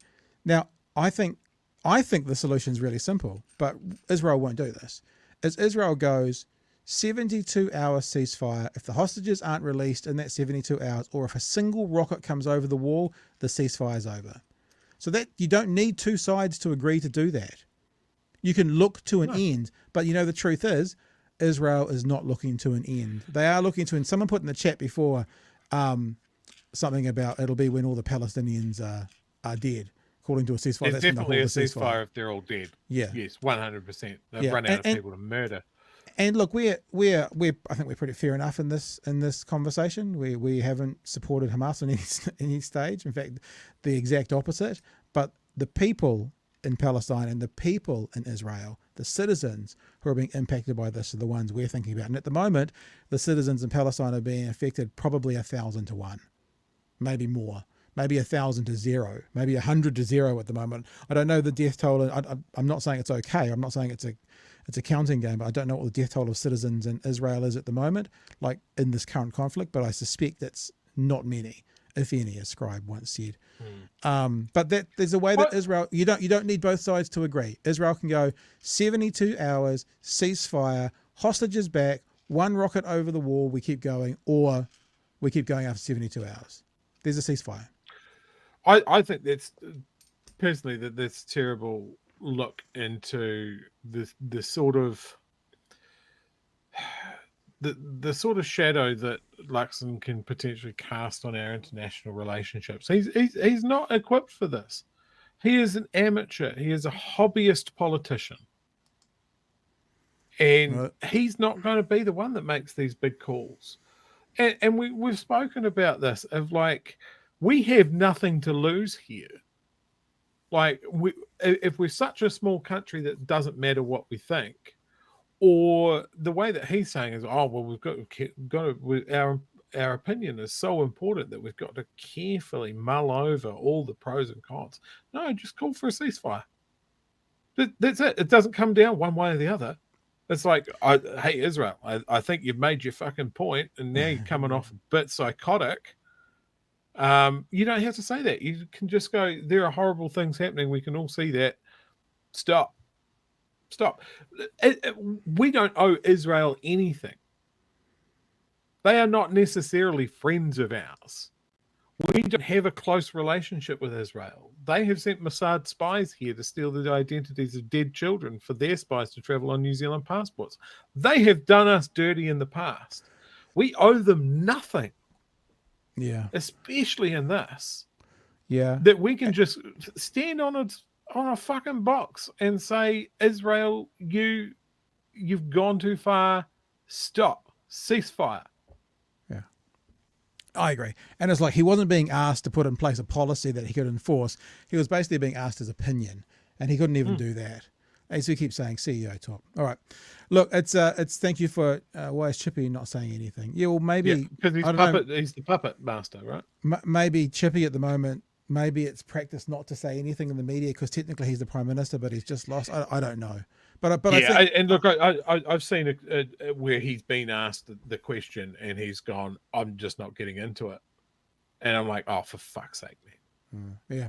Now, I think the solution is really simple, but Israel won't do this. As Israel goes, 72-hour ceasefire. If the hostages aren't released in that 72 hours, or if a single rocket comes over the wall, the ceasefire's over. So that you don't need two sides to agree to do that. You can look to an end, but the truth is, Israel is not looking to an end. They are looking to, and someone put in the chat before something about it'll be when all the Palestinians are dead, according to a ceasefire. There's definitely a ceasefire if they're all dead. Yeah. Yes, 100%. They've run out of people to murder. And look, I think we're pretty fair enough in this conversation. We haven't supported Hamas on any stage. In fact, the exact opposite. But the people in Palestine and the people in Israel, the citizens who are being impacted by this, are the ones we're thinking about. And at the moment, the citizens in Palestine are being affected probably 1,000 to 1, maybe more. Maybe 1,000 to 0, maybe 100 to 0 at the moment. I don't know the death toll. I'm not saying it's okay. I'm not saying it's a counting game, but I don't know what the death toll of citizens in Israel is at the moment, like in this current conflict, but I suspect it's not many, if any, as Scribe once said. But there's a way that Israel, you don't need both sides to agree. Israel can go 72 hours, ceasefire, hostages back, one rocket over the wall, we keep going, or we keep going after 72 hours. There's a ceasefire. I think that's terrible look into the sort of the sort of shadow that Luxon can potentially cast on our international relationships. He's not equipped for this. He is an amateur. He is a hobbyist politician. And he's not going to be the one that makes these big calls. And we've spoken about this of like, we have nothing to lose here. Like, if we're such a small country that it doesn't matter what we think, or the way that he's saying is, oh, well, we've got to our opinion is so important that we've got to carefully mull over all the pros and cons. No, just call for a ceasefire. That's it. It doesn't come down one way or the other. It's like, hey, Israel, I think you've made your fucking point, and now you're coming off a bit psychotic. You don't have to say that. You can just go, there are horrible things happening. We can all see that. Stop. We don't owe Israel anything. They are not necessarily friends of ours. We don't have a close relationship with Israel. They have sent Mossad spies here to steal the identities of dead children for their spies to travel on New Zealand passports. They have done us dirty in the past. We owe them nothing. Yeah. Especially in this. Yeah. That we can just stand on a fucking box and say, Israel, you've gone too far. Stop. Ceasefire. Yeah. I agree. And it's like he wasn't being asked to put in place a policy that he could enforce. He was basically being asked his opinion, and he couldn't even do that. As we keep saying, CEO talk. All right. Look, it's thank you for why is Chippy not saying anything? Yeah, well, maybe because he's the puppet master, right? Maybe Chippy at the moment, maybe it's practice not to say anything in the media because technically he's the prime minister, but he's just lost. I don't know. But yeah, I think, and look, I've seen where he's been asked the question and he's gone, I'm just not getting into it, and I'm like, oh, for fuck's sake, man. Yeah.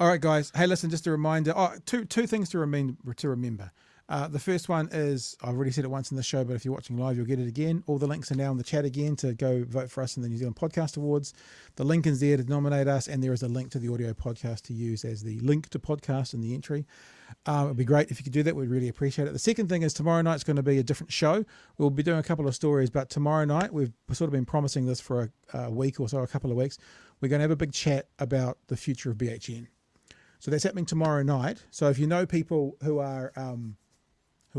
All right, guys. Hey, listen, just a reminder. Two things to remember. The first one is, I've already said it once in the show, but if you're watching live, you'll get it again. All the links are now in the chat again to go vote for us in the New Zealand Podcast Awards. The link is there to nominate us, and there is a link to the audio podcast to use as the link to podcast in the entry. It would be great if you could do that. We'd really appreciate it. The second thing is tomorrow night's going to be a different show. We'll be doing a couple of stories, but tomorrow night, we've sort of been promising this for a week or so, a couple of weeks. We're going to have a big chat about the future of BHN. So that's happening tomorrow night. So if you know people who are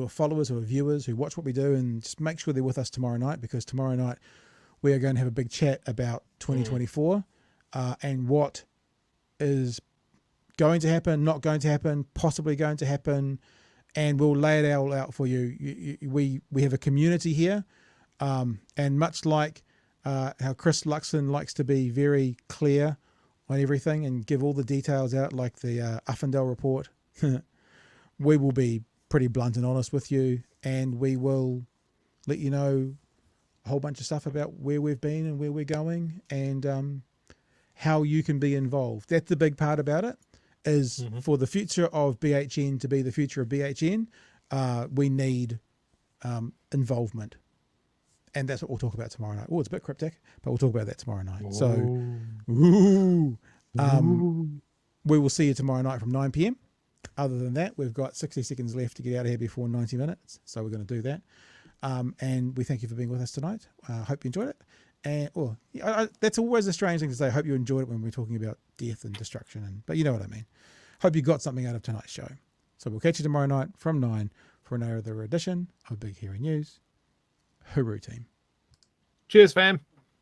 followers, who are viewers, who watch what we do, and just make sure they're with us tomorrow night, because tomorrow night we are going to have a big chat about 2024 and what is going to happen, not going to happen, possibly going to happen, and we'll lay it all out for you. We have a community here, and much like how Chris Luxon likes to be very clear on everything and give all the details out, like the Uffendale report, we will be pretty blunt and honest with you, and we will let you know a whole bunch of stuff about where we've been and where we're going, and how you can be involved. That's the big part about it, is for the future of BHN to be the future of BHN, we need involvement. And that's what we'll talk about tomorrow night. Oh, it's a bit cryptic, but we'll talk about that tomorrow night. So, we will see you tomorrow night from 9 p.m. Other than that, we've got 60 seconds left to get out of here before 90 minutes. So we're going to do that. And we thank you for being with us tonight. Hope you enjoyed it. And that's always a strange thing to say. I hope you enjoyed it when we're talking about death and destruction. But you know what I mean. Hope you got something out of tonight's show. So we'll catch you tomorrow night from 9 for another edition of Big Hairy News. Hooroo team. Cheers, fam.